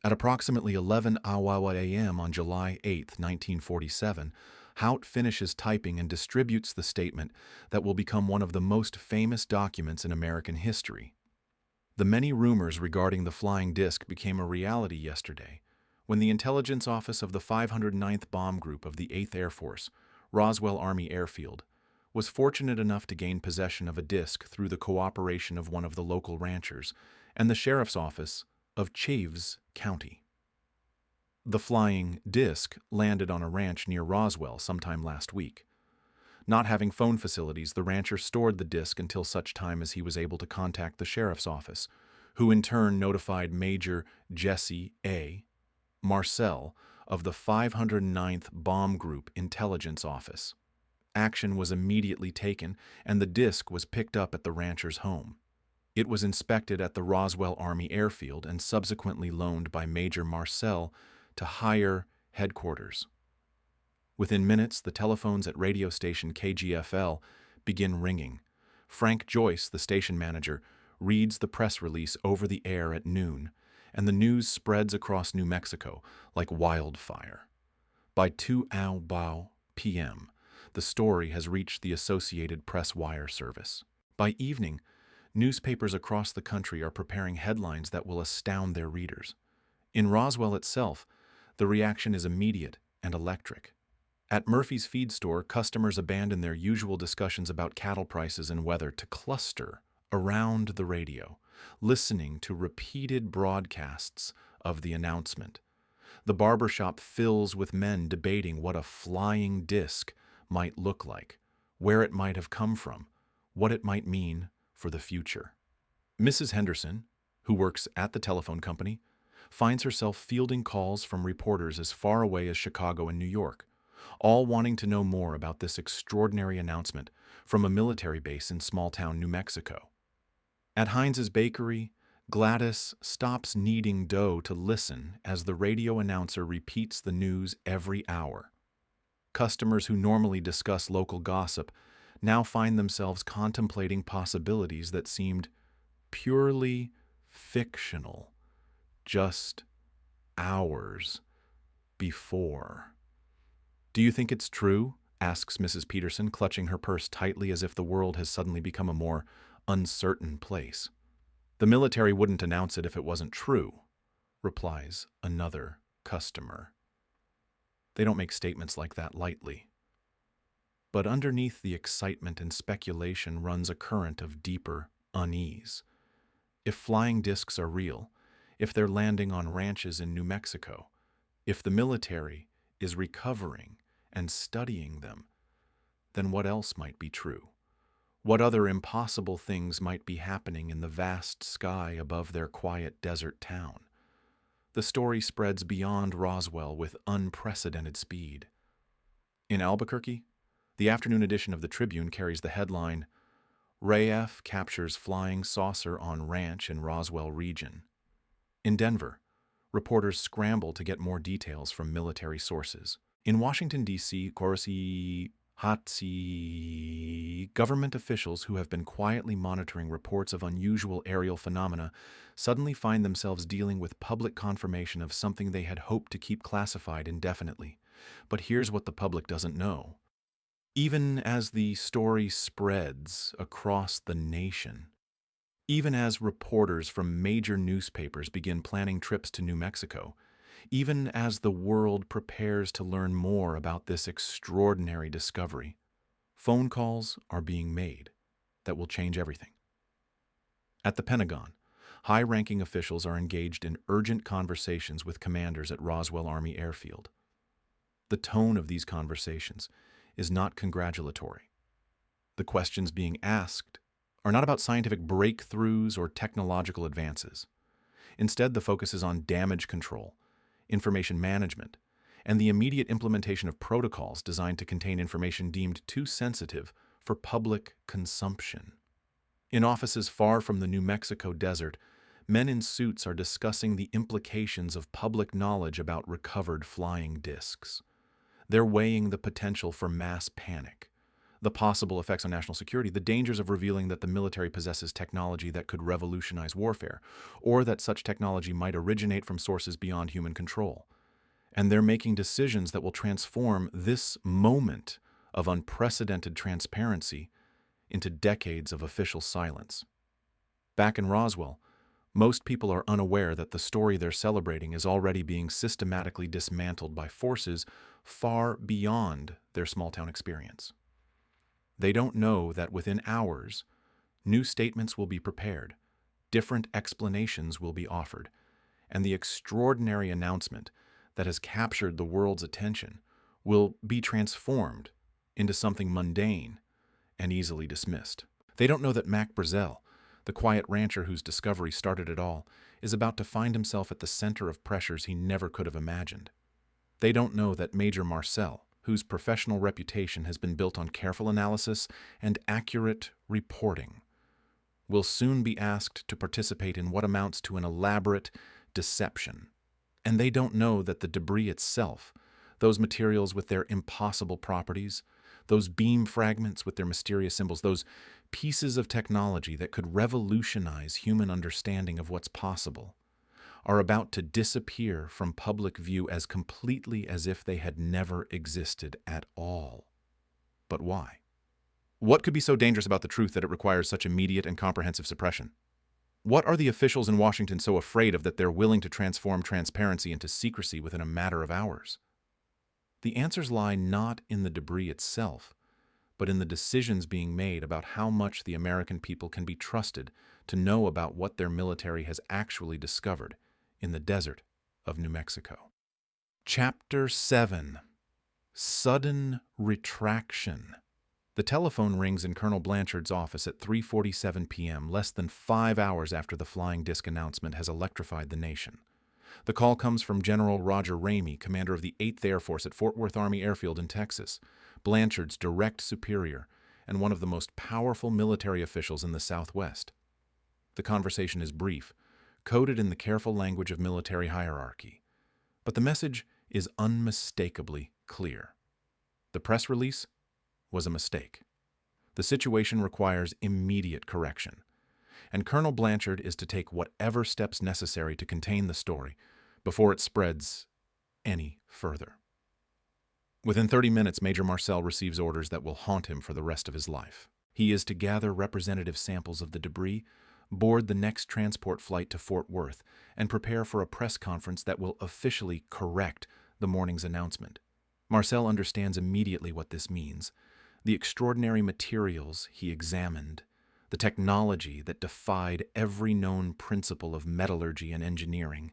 At approximately 11 a.m. on July 8, 1947, Haut finishes typing and distributes the statement that will become one of the most famous documents in American history. The many rumors regarding the flying disc became a reality yesterday when the intelligence office of the 509th Bomb Group of the 8th Air Force, Roswell Army Airfield, was fortunate enough to gain possession of a disc through the cooperation of one of the local ranchers and the sheriff's office of Chaves County. The flying disc landed on a ranch near Roswell sometime last week. Not having phone facilities, the rancher stored the disc until such time as he was able to contact the sheriff's office, who in turn notified Major Jesse Marcel of the 509th Bomb Group Intelligence Office. Action was immediately taken, and the disc was picked up at the rancher's home. It was inspected at the Roswell Army Airfield and subsequently loaned by Major Marcel to higher headquarters. Within minutes, the telephones at radio station KGFL begin ringing. Frank Joyce, the station manager, reads the press release over the air at noon, and the news spreads across New Mexico like wildfire. By 2:00 p.m., the story has reached the Associated Press wire service. By evening, newspapers across the country are preparing headlines that will astound their readers. In Roswell itself, the reaction is immediate and electric. At Murphy's feed store, customers abandon their usual discussions about cattle prices and weather to cluster around the radio, listening to repeated broadcasts of the announcement. The barbershop fills with men debating what a flying disc might look like, where it might have come from, what it might mean for the future. Mrs. Henderson, who works at the telephone company, finds herself fielding calls from reporters as far away as Chicago and New York, all wanting to know more about this extraordinary announcement from a military base in small-town New Mexico. At Heinz's Bakery, Gladys stops kneading dough to listen as the radio announcer repeats the news every hour. Customers who normally discuss local gossip now find themselves contemplating possibilities that seemed purely fictional just hours before. "Do you think it's true?" asks Mrs. Peterson, clutching her purse tightly as if the world has suddenly become a more uncertain place. "The military wouldn't announce it if it wasn't true," replies another customer. They don't make statements like that lightly. But underneath the excitement and speculation runs a current of deeper unease. If flying discs are real, if they're landing on ranches in New Mexico, if the military is recovering and studying them, then what else might be true? What other impossible things might be happening in the vast sky above their quiet desert town? The story spreads beyond Roswell with unprecedented speed. In Albuquerque, the afternoon edition of the Tribune carries the headline, "RAF captures flying saucer on ranch in Roswell region." In Denver, reporters scramble to get more details from military sources. In Washington, D.C., government officials who have been quietly monitoring reports of unusual aerial phenomena suddenly find themselves dealing with public confirmation of something they had hoped to keep classified indefinitely. But here's what the public doesn't know. Even as the story spreads across the nation, even as reporters from major newspapers begin planning trips to New Mexico, even as the world prepares to learn more about this extraordinary discovery, phone calls are being made that will change everything. At the Pentagon, high-ranking officials are engaged in urgent conversations with commanders at Roswell Army Airfield. The tone of these conversations is not congratulatory. The questions being asked are not about scientific breakthroughs or technological advances. Instead, the focus is on damage control, information management, and the immediate implementation of protocols designed to contain information deemed too sensitive for public consumption. In offices far from the New Mexico desert, men in suits are discussing the implications of public knowledge about recovered flying discs. They're weighing the potential for mass panic, the possible effects on national security, the dangers of revealing that the military possesses technology that could revolutionize warfare, or that such technology might originate from sources beyond human control. And they're making decisions that will transform this moment of unprecedented transparency into decades of official silence. Back in Roswell, most people are unaware that the story they're celebrating is already being systematically dismantled by forces far beyond their small-town experience. They don't know that within hours, new statements will be prepared, different explanations will be offered, and the extraordinary announcement that has captured the world's attention will be transformed into something mundane and easily dismissed. They don't know that Mac Brazel, the quiet rancher whose discovery started it all, is about to find himself at the center of pressures he never could have imagined. They don't know that Major Marcel, whose professional reputation has been built on careful analysis and accurate reporting, will soon be asked to participate in what amounts to an elaborate deception. And they don't know that the debris itself, those materials with their impossible properties, those beam fragments with their mysterious symbols, those pieces of technology that could revolutionize human understanding of what's possible, are about to disappear from public view as completely as if they had never existed at all. But why? What could be so dangerous about the truth that it requires such immediate and comprehensive suppression? What are the officials in Washington so afraid of that they're willing to transform transparency into secrecy within a matter of hours? The answers lie not in the debris itself, but in the decisions being made about how much the American people can be trusted to know about what their military has actually discovered in the desert of New Mexico. Chapter 7. Sudden Retraction. The telephone rings in Colonel Blanchard's office at 3:47 p.m., less than 5 hours after the flying disc announcement has electrified the nation. The call comes from General Roger Ramey, commander of the 8th Air Force at Fort Worth Army Airfield in Texas, Blanchard's direct superior and one of the most powerful military officials in the Southwest. The conversation is brief, coded in the careful language of military hierarchy, but the message is unmistakably clear. The press release was a mistake. The situation requires immediate correction, and Colonel Blanchard is to take whatever steps necessary to contain the story before it spreads any further. Within 30 minutes, Major Marcel receives orders that will haunt him for the rest of his life. He is to gather representative samples of the debris, board the next transport flight to Fort Worth, and prepare for a press conference that will officially correct the morning's announcement. Marcel understands immediately what this means. The extraordinary materials he examined, the technology that defied every known principle of metallurgy and engineering,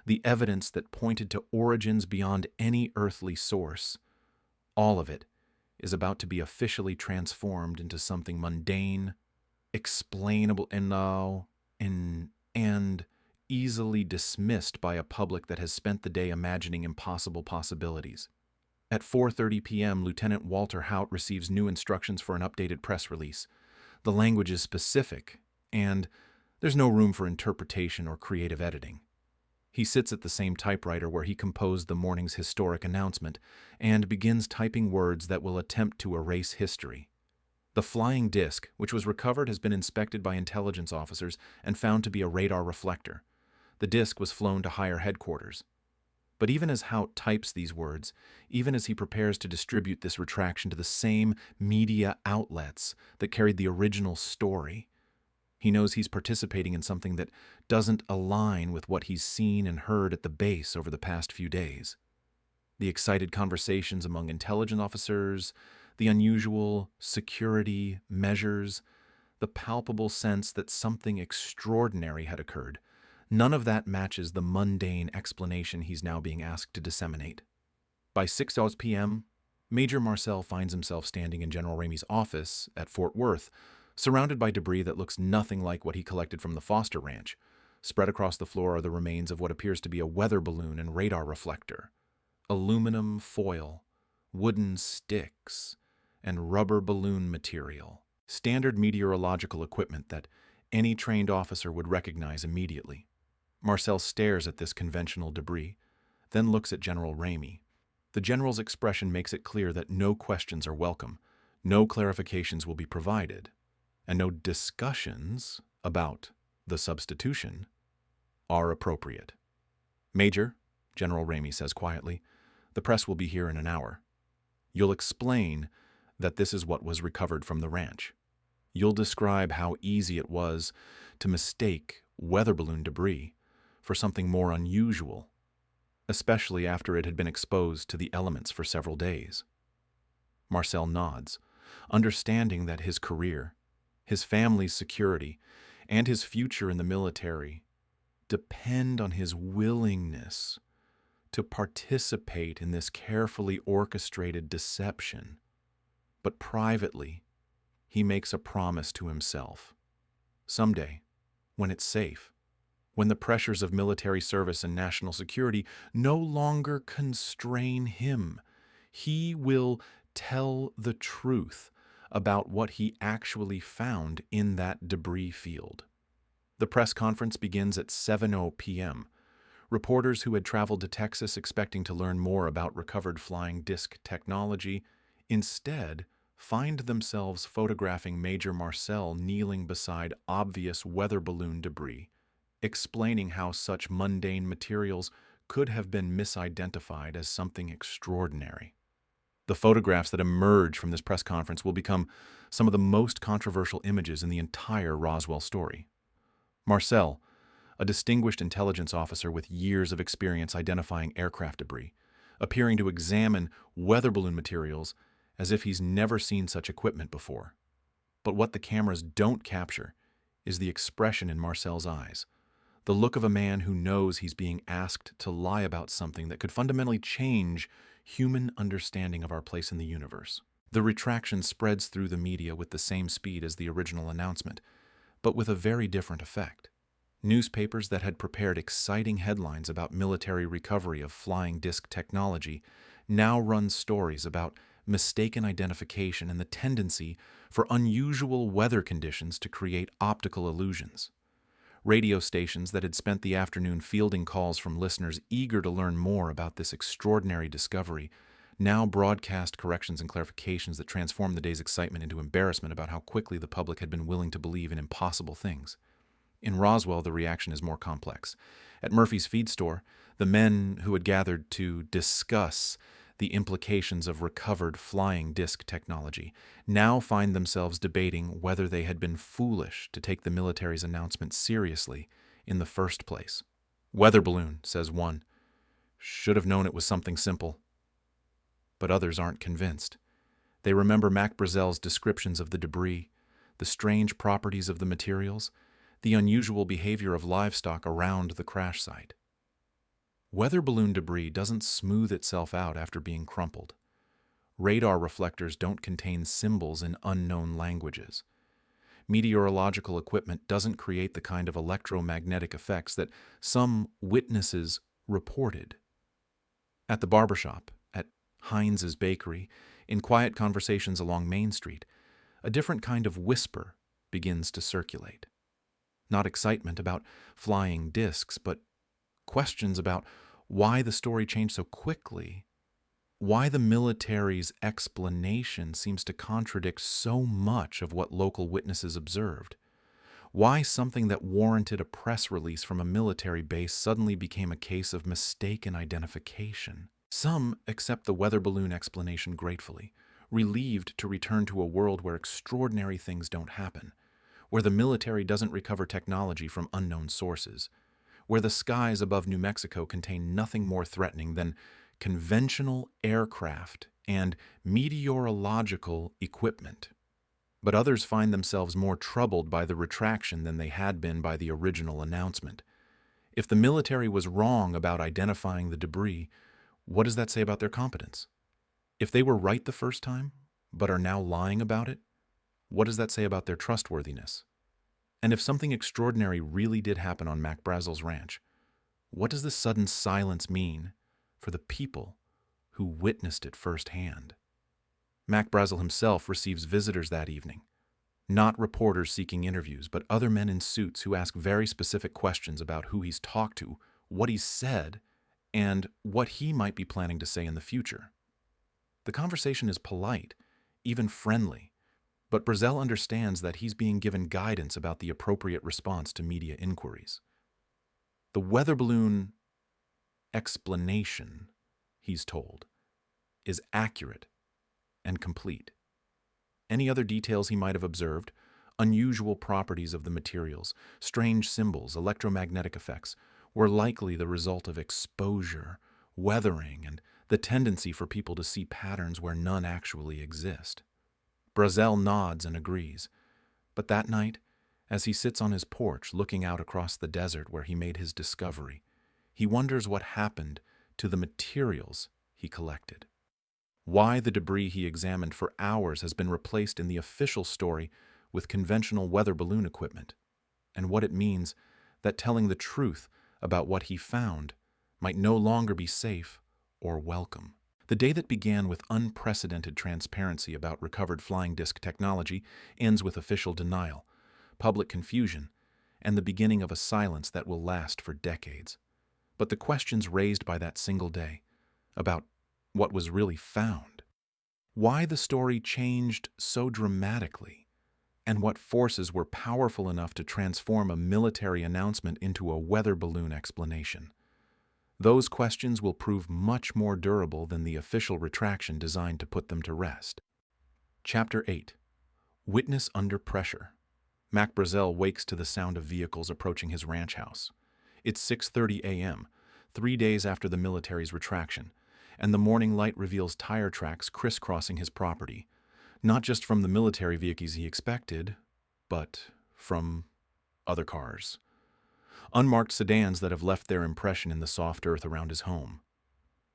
the evidence that pointed to origins beyond any earthly source, all of it is about to be officially transformed into something mundane, explainable, and easily dismissed by a public that has spent the day imagining impossible possibilities. At 4:30 p.m., Lieutenant Walter Haut receives new instructions for an updated press release. The language is specific, and there's no room for interpretation or creative editing. He sits at the same typewriter where he composed the morning's historic announcement and begins typing words that will attempt to erase history. The flying disc, which was recovered, has been inspected by intelligence officers and found to be a radar reflector. The disc was flown to higher headquarters. But even as Haut types these words, even as he prepares to distribute this retraction to the same media outlets that carried the original story, he knows he's participating in something that doesn't align with what he's seen and heard at the base over the past few days. The excited conversations among intelligence officers, the unusual security measures, the palpable sense that something extraordinary had occurred, none of that matches the mundane explanation he's now being asked to disseminate. By 6 p.m., Major Marcel finds himself standing in General Ramey's office at Fort Worth, surrounded by debris that looks nothing like what he collected from the Foster Ranch. Spread across the floor are the remains of what appears to be a weather balloon and radar reflector, aluminum foil, wooden sticks, and rubber balloon material, standard meteorological equipment that any trained officer would recognize immediately. Marcel stares at this conventional debris, then looks at General Ramey. The general's expression makes it clear that no questions are welcome, no clarifications will be provided, and no discussions about the substitution are appropriate. "Major," General Ramey says quietly, "the press will be here in an hour. You'll explain that this is what was recovered from the ranch. You'll describe how easy it was to mistake weather balloon debris for something more unusual, especially after it had been exposed to the elements for several days." Marcel nods, understanding that his career, his family's security, and his future in the military depend on his willingness to participate in this carefully orchestrated deception. But privately, he makes a promise to himself. Someday, when it's safe, when the pressures of military service and national security no longer constrain him, he will tell the truth about what he actually found in that debris field. The press conference begins at 7:00 p.m. Reporters who had traveled to Texas expecting to learn more about recovered flying disc technology instead find themselves photographing Major Marcel kneeling beside obvious weather balloon debris, explaining how such mundane materials could have been misidentified as something extraordinary. The photographs that emerge from this press conference will become some of the most controversial images in the entire Roswell story. Marcel, a distinguished intelligence officer with years of experience identifying aircraft debris, appearing to examine weather balloon materials as if he's never seen such equipment before. But what the cameras don't capture is the expression in Marcel's eyes, the look of a man who knows he's being asked to lie about something that could fundamentally change human understanding of our place in the universe. The retraction spreads through the media with the same speed as the original announcement, but with a very different effect. Newspapers that had prepared exciting headlines about military recovery of flying disc technology now run stories about mistaken identification and the tendency for unusual weather conditions to create optical illusions. Radio stations that had spent the afternoon fielding calls from listeners eager to learn more about this extraordinary discovery now broadcast corrections and clarifications that transformed the day's excitement into embarrassment about how quickly the public had been willing to believe in impossible things. In Roswell, the reaction is more complex. At Murphy's feed store, the men who had gathered to discuss the implications of recovered flying disc technology now find themselves debating whether they had been foolish to take the military's announcement seriously in the first place. Weather balloon, says one. Should have known it was something simple. But others aren't convinced. They remember Mac Brazel's descriptions of the debris, the strange properties of the materials, the unusual behavior of livestock around the crash site. Weather balloon debris doesn't smooth itself out after being crumpled. Radar reflectors don't contain symbols in unknown languages. Meteorological equipment doesn't create the kind of electromagnetic effects that some witnesses reported. At the barbershop, at Heinz's Bakery, in quiet conversations along Main Street, a different kind of whisper begins to circulate. Not excitement about flying discs, but questions about why the story changed so quickly, why the military's explanation seems to contradict so much of what local witnesses observed, why something that warranted a press release from a military base suddenly became a case of mistaken identification. Some accept the weather balloon explanation gratefully, relieved to return to a world where extraordinary things don't happen, where the military doesn't recover technology from unknown sources, where the skies above New Mexico contain nothing more threatening than conventional aircraft and meteorological equipment. But others find themselves more troubled by the retraction than they had been by the original announcement. If the military was wrong about identifying the debris, what does that say about their competence? If they were right the first time, but are now lying about it, what does that say about their trustworthiness? And if something extraordinary really did happen on Mac Brazel's ranch, what does this sudden silence mean for the people who witnessed it firsthand? Mac Brazel himself receives visitors that evening. Not reporters seeking interviews, but other men in suits who ask very specific questions about who he's talked to, what he's said, and what he might be planning to say in the future. The conversation is polite, even friendly, but Brazel understands that he's being given guidance about the appropriate response to media inquiries. The weather balloon explanation, he's told, is accurate and complete. Any other details he might have observed, unusual properties of the materials, strange symbols, electromagnetic effects, were likely the result of exposure, weathering, and the tendency for people to see patterns where none actually exist. Brazel nods and agrees, but that night, as he sits on his porch looking out across the desert where he made his discovery, he wonders what happened to the materials he collected. Why the debris he examined for hours has been replaced in the official story with conventional weather balloon equipment, and what it means that telling the truth about what he found might no longer be safe or welcome. The day that began with unprecedented transparency about recovered flying disc technology ends with official denial, public confusion, and the beginning of a silence that will last for decades. But the questions raised by that single day, about what was really found, why the story changed so dramatically, and what forces were powerful enough to transform a military announcement into a weather balloon explanation. Those questions will prove much more durable than the official retraction designed to put them to rest. Chapter 8. Witness Under Pressure. Mac Brazel wakes to the sound of vehicles approaching his ranch house. It's 6:30 a.m., 3 days after the military's retraction, and the morning light reveals tire tracks crisscrossing his property, not just from the military vehicles he expected, but from other cars. Unmarked sedans that have left their impression in the soft earth around his home.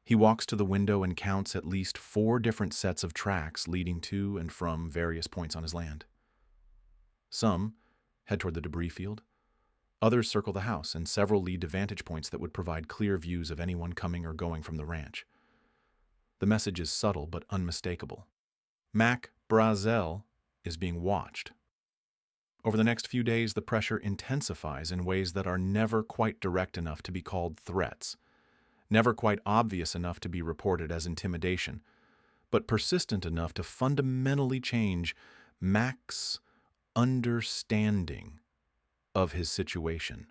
He walks to the window and counts at least 4 different sets of tracks leading to and from various points on his land. Some head toward the debris field. Others circle the house, and several lead to vantage points that would provide clear views of anyone coming or going from the ranch. The message is subtle but unmistakable. Mac Brazel is being watched. Over the next few days, the pressure intensifies in ways that are never quite direct enough to be called threats, never quite obvious enough to be reported as intimidation, but persistent enough to fundamentally change Mac's understanding of his situation.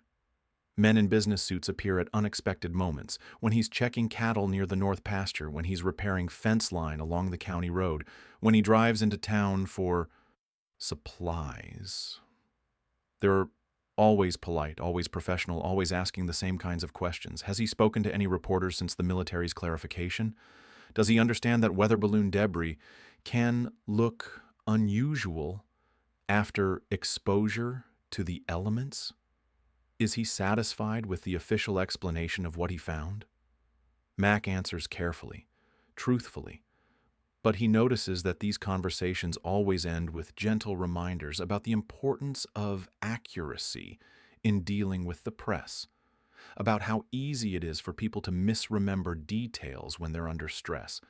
Men in business suits appear at unexpected moments, when he's checking cattle near the north pasture, when he's repairing fence line along the county road, when he drives into town for supplies. They're always polite, always professional, always asking the same kinds of questions. Has he spoken to any reporters since the military's clarification? Does he understand that weather balloon debris can look unusual after exposure to the elements? Is he satisfied with the official explanation of what he found? Mac answers carefully, truthfully, but he notices that these conversations always end with gentle reminders about the importance of accuracy in dealing with the press, about how easy it is for people to misremember details when they're under stress,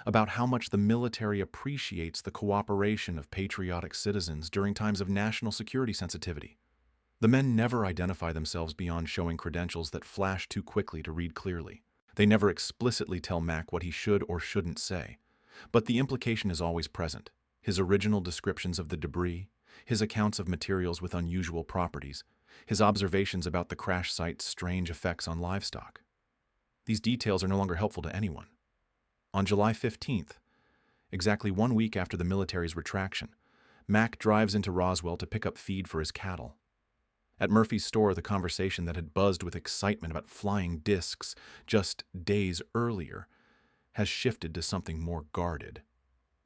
about how much the military appreciates the cooperation of patriotic citizens during times of national security sensitivity. The men never identify themselves beyond showing credentials that flash too quickly to read clearly. They never explicitly tell Mac what he should or shouldn't say. But the implication is always present. His original descriptions of the debris, his accounts of materials with unusual properties, his observations about the crash site's strange effects on livestock. These details are no longer helpful to anyone. On July 15th, exactly 1 week after the military's retraction, Mac drives into Roswell to pick up feed for his cattle. At Murphy's store, the conversation that had buzzed with excitement about flying discs just days earlier has shifted to something more guarded.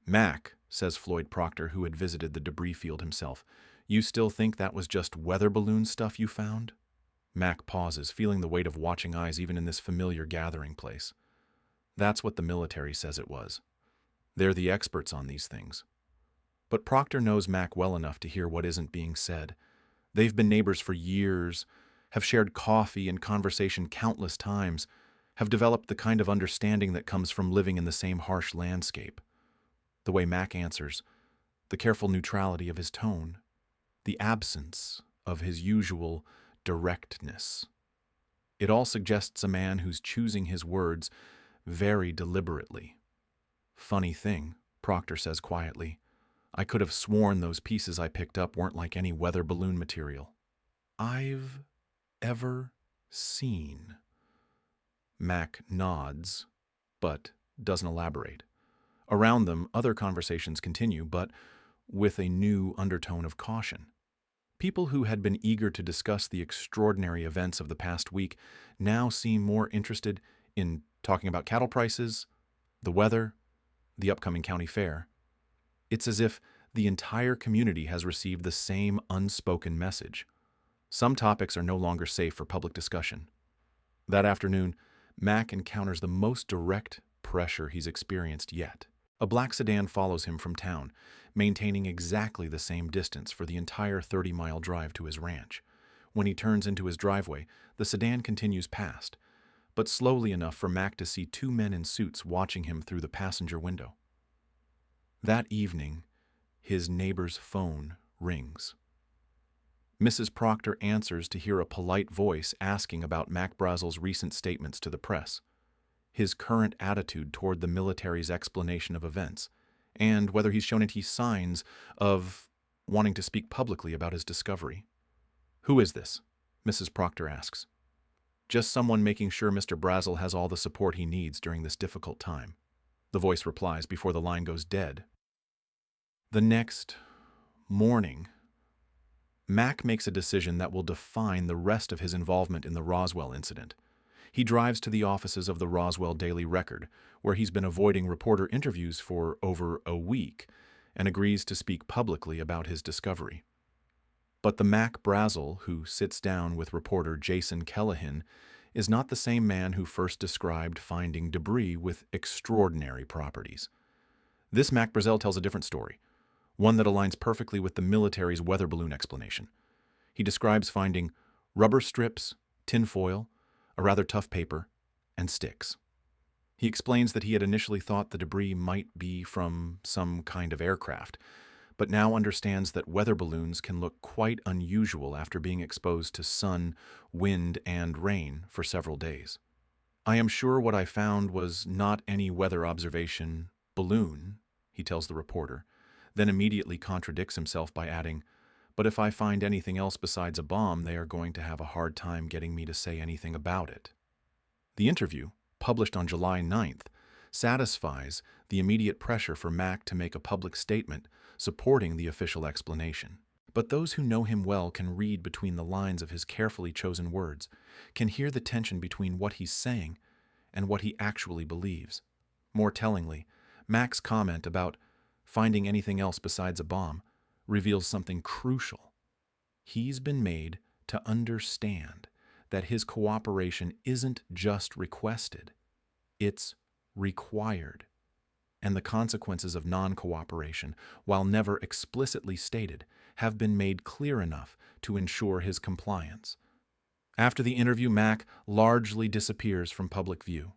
"Mac," says Floyd Proctor, who had visited the debris field himself, "you still think that was just weather balloon stuff you found?" Mac pauses, feeling the weight of watching eyes even in this familiar gathering place. That's what the military says it was. They're the experts on these things. But Proctor knows Mac well enough to hear what isn't being said. They've been neighbors for years, have shared coffee and conversation countless times, have developed the kind of understanding that comes from living in the same harsh landscape. The way Mac answers, the careful neutrality of his tone, the absence of his usual directness. It all suggests a man who's choosing his words very deliberately. "Funny thing," Proctor says quietly, "I could have sworn those pieces I picked up weren't like any weather balloon material I've ever seen." Mac nods, but doesn't elaborate. Around them, other conversations continue, but with a new undertone of caution. People who had been eager to discuss the extraordinary events of the past week now seem more interested in talking about cattle prices, the weather, the upcoming county fair. It's as if the entire community has received the same unspoken message. Some topics are no longer safe for public discussion. That afternoon, Mac encounters the most direct pressure he's experienced yet. A black sedan follows him from town, maintaining exactly the same distance for the entire 30-mile drive to his ranch. When he turns into his driveway, the sedan continues past, but slowly enough for Mac to see two men in suits watching him through the passenger window. That evening, his neighbor's phone rings. Mrs. Proctor answers to hear a polite voice asking about Mac Brazel's recent statements to the press, his current attitude toward the military's explanation of events, and whether he's shown any signs of wanting to speak publicly about his discovery. "Who is this?" Mrs. Proctor asks. "Just someone making sure Mr. Brazel has all the support he needs during this difficult time," the voice replies before the line goes dead. The next morning, Mac makes a decision that will define the rest of his involvement in the Roswell incident. He drives to the offices of the Roswell Daily Record, where he's been avoiding reporter interviews for over a week, and agrees to speak publicly about his discovery. But the Mac Brazel who sits down with reporter Jason Kellahan is not the same man who first described finding debris with extraordinary properties. This Mac Brazel tells a different story, one that aligns perfectly with the military's weather balloon explanation. He describes finding rubber strips, tinfoil, a rather tough paper, and sticks. He explains that he had initially thought the debris might be from some kind of aircraft, but now understands that weather balloons can look quite unusual after being exposed to sun, wind, and rain for several days. "I am sure what I found was not any weather observation balloon," he tells the reporter, then immediately contradicts himself by adding, "But if I find anything else besides a bomb, they are going to have a hard time getting me to say anything about it." The interview, published on July 9th, satisfies the immediate pressure for Mac to make a public statement supporting the official explanation. But those who know him well can read between the lines of his carefully chosen words, can hear the tension between what he's saying and what he actually believes. More tellingly, Mac's comment about finding anything else besides a bomb reveals something crucial. He's been made to understand that his cooperation isn't just requested, it's required. And the consequences of non-cooperation, while never explicitly stated, have been made clear enough to ensure his compliance. After the interview, Mac largely disappears from public view.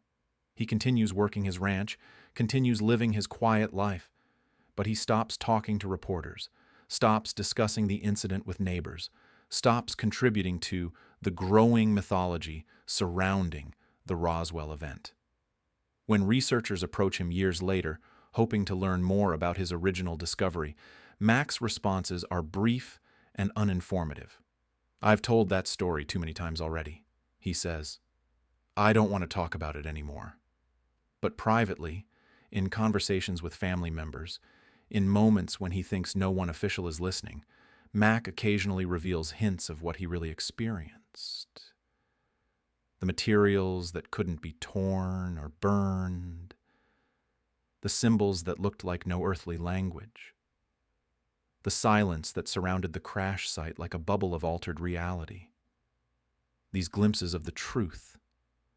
He continues working his ranch, continues living his quiet life, but he stops talking to reporters, stops discussing the incident with neighbors, stops contributing to the growing mythology surrounding the Roswell event. When researchers approach him years later, hoping to learn more about his original discovery, Mac's responses are brief and uninformative. "I've told that story too many times already," he says. "I don't want to talk about it anymore." But privately, in conversations with family members, in moments when he thinks no one official is listening, Mac occasionally reveals hints of what he really experienced. The materials that couldn't be torn or burned, the symbols that looked like no earthly language, the silence that surrounded the crash site like a bubble of altered reality. These glimpses of the truth,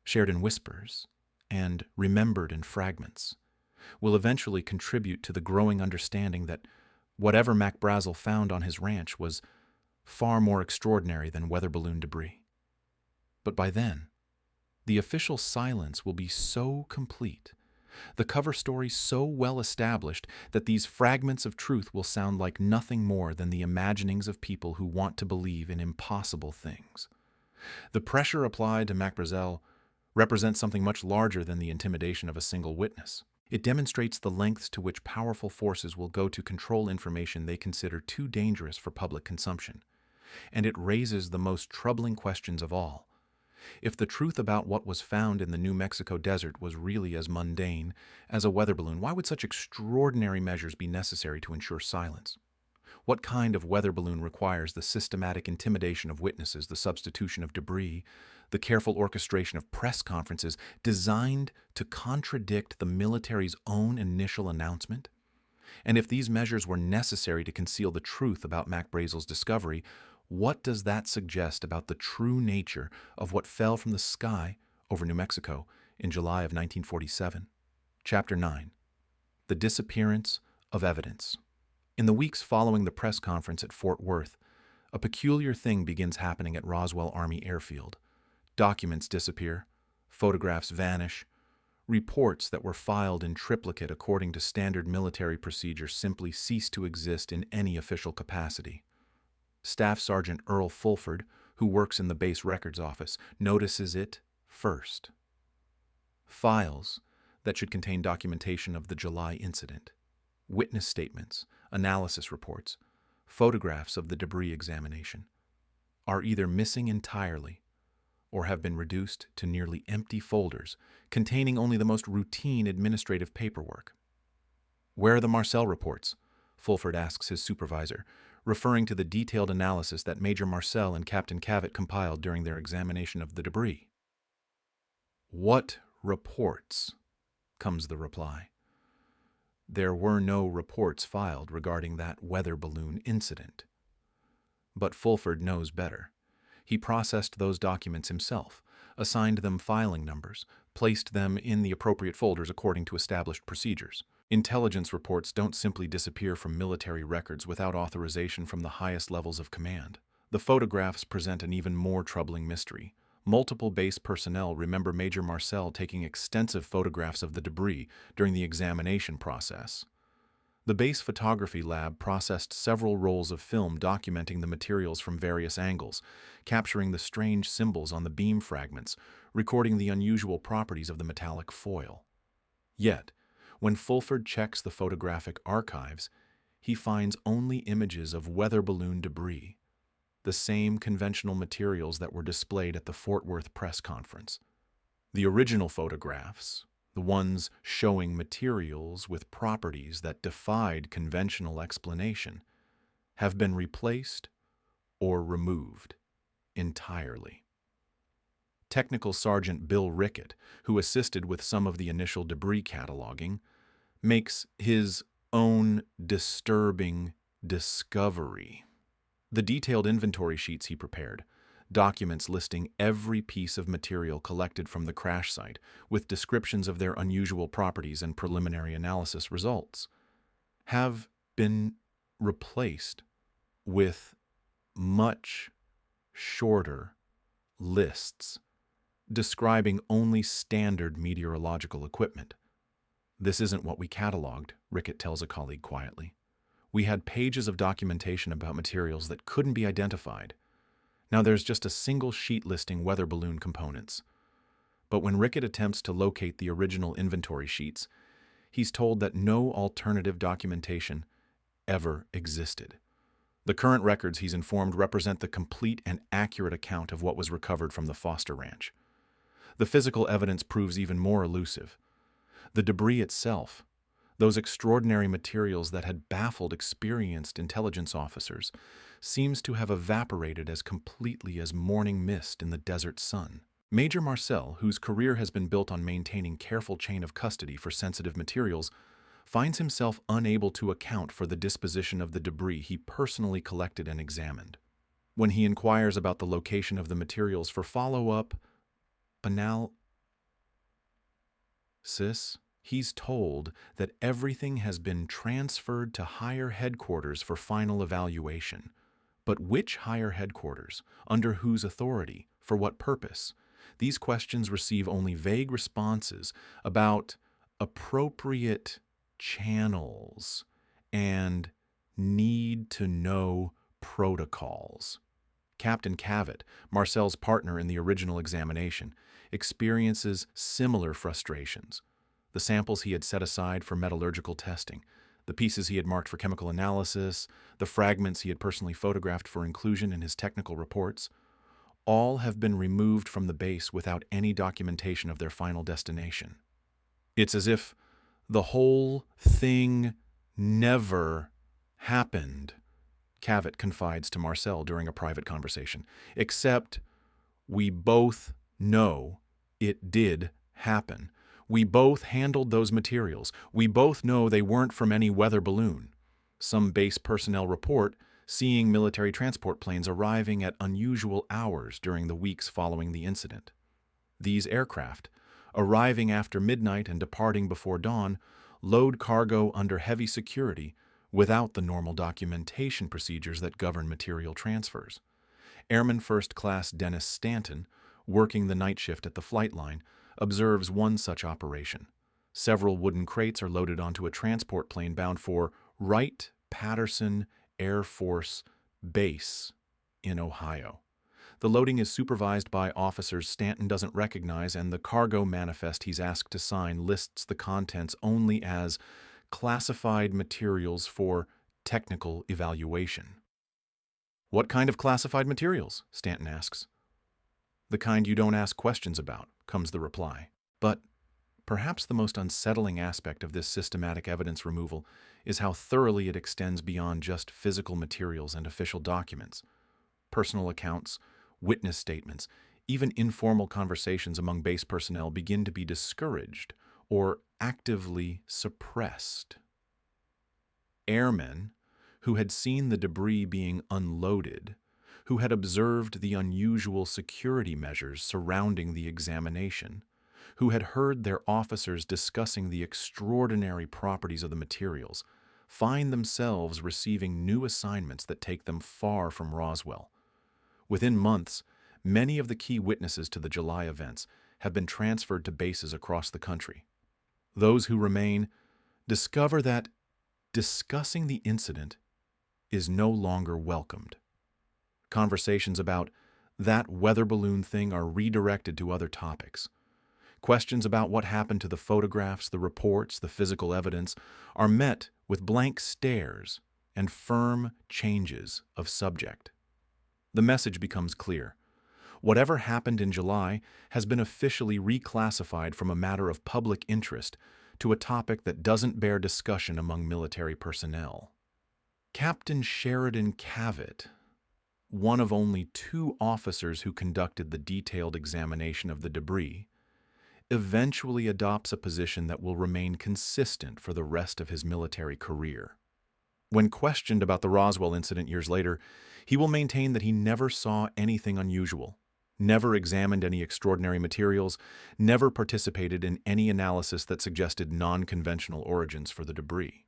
shared in whispers and remembered in fragments, will eventually contribute to the growing understanding that whatever Mac Brazel found on his ranch was far more extraordinary than weather balloon debris. But by then, the official silence will be so complete, the cover story so well established, that these fragments of truth will sound like nothing more than the imaginings of people who want to believe in impossible things. The pressure applied to Mac Brazel represents something much larger than the intimidation of a single witness. It demonstrates the lengths to which powerful forces will go to control information they consider too dangerous for public consumption. And it raises the most troubling questions of all. If the truth about what was found in the New Mexico desert was really as mundane as a weather balloon, why would such extraordinary measures be necessary to ensure silence? What kind of weather balloon requires the systematic intimidation of witnesses, the substitution of debris, the careful orchestration of press conferences designed to contradict the military's own initial announcement? And if these measures were necessary to conceal the truth about Mac Brazel's discovery, what does that suggest about the true nature of what fell from the sky over New Mexico in July of 1947? Chapter 9. The Disappearance of Evidence. In the weeks following the press conference at Fort Worth, a peculiar thing begins happening at Roswell Army Airfield. Documents disappear, photographs vanish, reports that were filed in triplicate according to standard military procedure simply cease to exist in any official capacity. Staff Sergeant Earl Fulford, who works in the base records office, notices it first. Files that should contain documentation of the July incident, witness statements, analysis reports, photographs of the debris examination, are either missing entirely or have been reduced to nearly empty folders containing only the most routine administrative paperwork. "Where are the Marcel reports?" Fulford asks his supervisor, referring to the detailed analysis that Major Marcel and Captain Cavett compiled during their examination of the debris. "What reports?" comes the reply. "There were no reports filed regarding that weather balloon incident." But Fulford knows better. He processed those documents himself, assigned them filing numbers, placed them in the appropriate folders according to established procedures. Intelligence reports don't simply disappear from military records without authorization from the highest levels of command. The photographs present an even more troubling mystery. Multiple base personnel remember Major Marcel taking extensive photographs of the debris during the examination process. The base photography lab processed several rolls of film documenting the materials from various angles, capturing the strange symbols on the beam fragments, recording the unusual properties of the metallic foil. Yet, when Fulford checks the photographic archives, he finds only images of weather balloon debris, the same conventional materials that were displayed at the Fort Worth press conference. The original photographs, the ones showing materials with properties that defied conventional explanation, have been replaced or removed entirely. Technical Sergeant Bill Rickett, who assisted with some of the initial debris cataloging, makes his own disturbing discovery. The detailed inventory sheets he prepared, documents listing every piece of material collected from the crash site, with descriptions of their unusual properties and preliminary analysis results, have been replaced with much shorter lists describing only standard meteorological equipment. "This isn't what we cataloged," Rickett tells a colleague quietly. "We had pages of documentation about materials that couldn't be identified. Now there's just a single sheet listing weather balloon components." But when Rickett attempts to locate the original inventory sheets, he's told that no alternative documentation ever existed. The current records, he's informed, represent the complete and accurate account of what was recovered from the Foster Ranch. The physical evidence proves even more elusive. The debris itself, those extraordinary materials that had baffled experienced intelligence officers, seems to have evaporated as completely as morning mist in the desert sun. Major Marcel, whose career has been built on maintaining careful chain of custody for sensitive materials, finds himself unable to account for the disposition of the debris he personally collected and examined. When he inquires about the location of the materials for follow-up analysis, he's told that everything has been transferred to higher headquarters for final evaluation. But which higher headquarters? Under whose authority? For what purpose? These questions receive only vague responses about appropriate channels and need-to-know protocols. Captain Cavett, Marcel's partner in the original examination, experiences similar frustrations. The samples he had set aside for metallurgical testing, the pieces he had marked for chemical analysis, the fragments he had personally photographed for inclusion in his technical reports, all have been removed from the base without any documentation of their final destination. It's as if the whole thing never happened, Cavett confides to Marcel during a private conversation, except we both know it did happen. We both handled those materials. We both know they weren't from any weather balloon. Some base personnel report seeing military transport planes arriving at unusual hours during the weeks following the incident. These aircraft, arriving after midnight and departing before dawn, load cargo under heavy security without the normal documentation procedures that govern material transfers. Airman First Class Dennis Stanton, working the night shift at the flight line, observes one such operation. Several wooden crates are loaded onto a transport plane bound for Wright-Patterson Air Force Base in Ohio. The loading is supervised by officers Stanton doesn't recognize, and the cargo manifest he's asked to sign lists the contents only as classified materials for technical evaluation. "What kind of classified materials?" Stanton asks. "The kind you don't ask questions about," comes the reply. But perhaps the most unsettling aspect of this systematic evidence removal is how thoroughly it extends beyond just physical materials and official documents. Personal accounts, witness statements, even informal conversations among base personnel begin to be discouraged or actively suppressed. Airmen who had seen the debris being unloaded, who had observed the unusual security measures surrounding the examination, who had heard their officers discussing the extraordinary properties of the materials, find themselves receiving new assignments that take them far from Roswell. Within months, many of the key witnesses to the July events have been transferred to bases across the country. Those who remain discover that discussing the incident is no longer welcomed. Conversations about that weather balloon thing are redirected to other topics. Questions about what happened to the photographs, the reports, the physical evidence are met with blank stares and firm changes of subject. The message becomes clear. Whatever happened in July has been officially reclassified from a matter of public interest to a topic that doesn't bear discussion among military personnel. Captain Sheridan Cavett, one of only 2 officers who conducted the detailed examination of the debris, eventually adopts a position that will remain consistent for the rest of his military career. When questioned about the Roswell incident years later, he will maintain that he never saw anything unusual, never examined any extraordinary materials, never participated in any analysis that suggested non-conventional origins for the debris.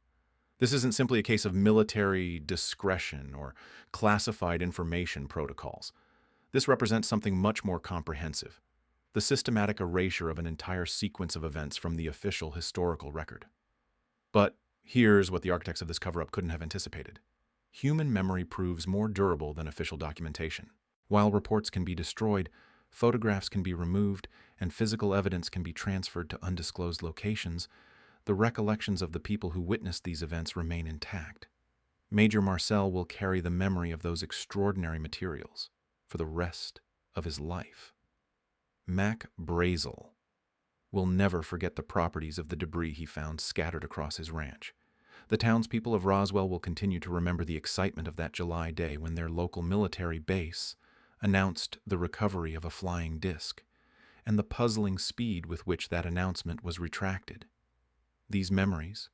This isn't simply a case of military discretion or classified information protocols. This represents something much more comprehensive: the systematic erasure of an entire sequence of events from the official historical record. But here's what the architects of this cover-up couldn't have anticipated. Human memory proves more durable than official documentation. While reports can be destroyed, photographs can be removed, and physical evidence can be transferred to undisclosed locations, the recollections of the people who witnessed these events remain intact. Major Marcel will carry the memory of those extraordinary materials for the rest of his life. Mac Brazel will never forget the properties of the debris he found scattered across his ranch. The townspeople of Roswell will continue to remember the excitement of that July day when their local military base announced the recovery of a flying disc, and the puzzling speed with which that announcement was retracted. These memories,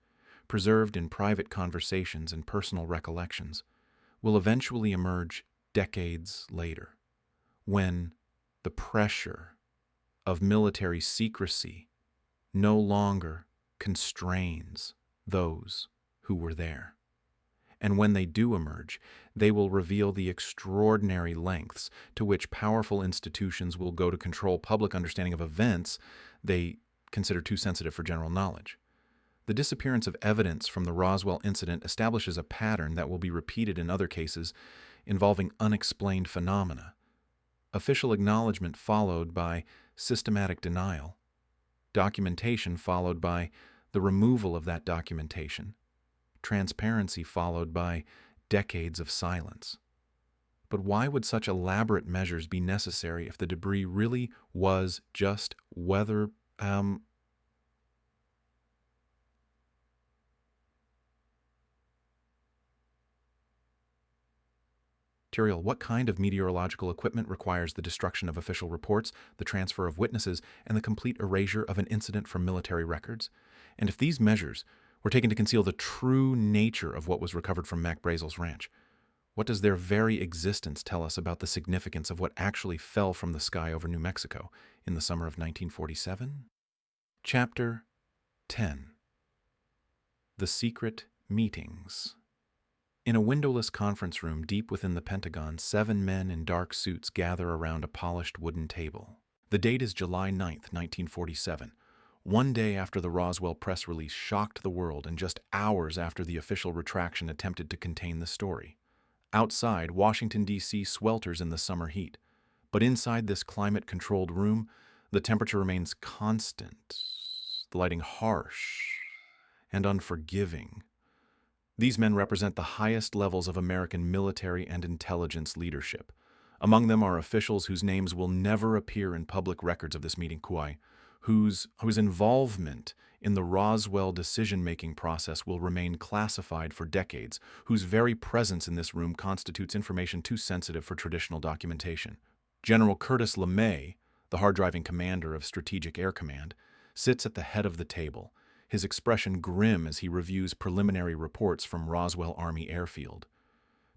preserved in private conversations and personal recollections, will eventually emerge decades later, when the pressure of military secrecy no longer constrains those who were there. And when they do emerge, they will reveal the extraordinary lengths to which powerful institutions will go to control public understanding of events they consider too sensitive for general knowledge. The disappearance of evidence from the Roswell incident establishes a pattern that will be repeated in other cases involving unexplained phenomena. Official acknowledgement followed by systematic denial. Documentation followed by the removal of that documentation. Transparency followed by decades of silence. But why would such elaborate measures be necessary if the debris really was just weather material? What kind of meteorological equipment requires the destruction of official reports, the transfer of witnesses, and the complete erasure of an incident from military records? And if these measures were taken to conceal the true nature of what was recovered from Mac Brazel's ranch, what does their very existence tell us about the significance of what actually fell from the sky over New Mexico in the summer of 1947? Chapter 10. The Secret Meetings. In a windowless conference room deep within the Pentagon, 7 men in dark suits gather around a polished wooden table. The date is July 9th, 1947, one day after the Roswell press release shocked the world and just hours after the official retraction attempted to contain the story. Outside, Washington, D.C. swelters in the summer heat, but inside this climate-controlled room, the temperature remains constant, the lighting harsh and unforgiving. These men represent the highest levels of American military and intelligence leadership. Among them are officials whose names will never appear in public records of this meeting, whose involvement in the Roswell decision-making process will remain classified for decades, whose very presence in this room constitutes information too sensitive for traditional documentation. General Curtis LeMay, the hard-driving commander of Strategic Air Command, sits at the head of the table, his expression grim as he reviews preliminary reports from Roswell Army Airfield.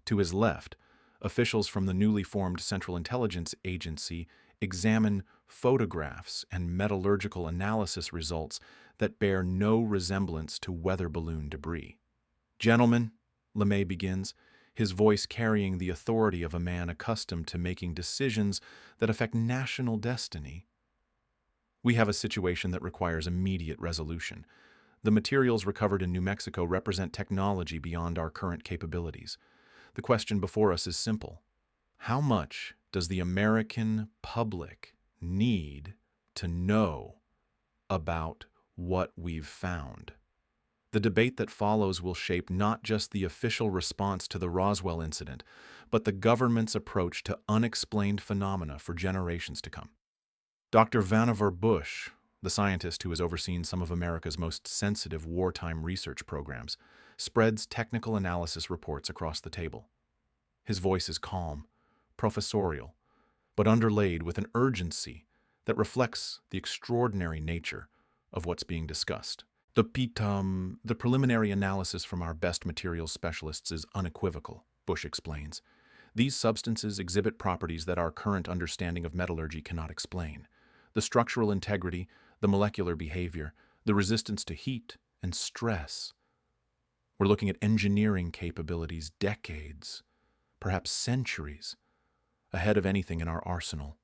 To his left, officials from the newly formed Central Intelligence Agency examine photographs and metallurgical analysis results that bear no resemblance to weather balloon debris. "Gentlemen," LeMay begins, his voice carrying the authority of a man accustomed to making decisions that affect national destiny, "we have a situation that requires immediate resolution. The materials recovered in New Mexico represent technology beyond our current capabilities. The question before us is simple. How much does the American public need to know about what we've found?" The debate that follows will shape not just the official response to the Roswell incident, but the government's approach to unexplained phenomena for generations to come. Dr. Vannevar Bush, the scientist who has overseen some of America's most sensitive wartime research programs, spreads technical analysis reports across the table. His voice is calm, professorial, but underlaid with an urgency that reflects the extraordinary nature of what's being discussed. The preliminary analysis from our best materials specialists is unequivocal," Bush explains. "These substances exhibit properties that our current understanding of metallurgy cannot explain. The structural integrity, the molecular behavior, the resistance to heat and stress. We're looking at engineering capabilities decades, perhaps centuries, ahead of anything in our arsenal."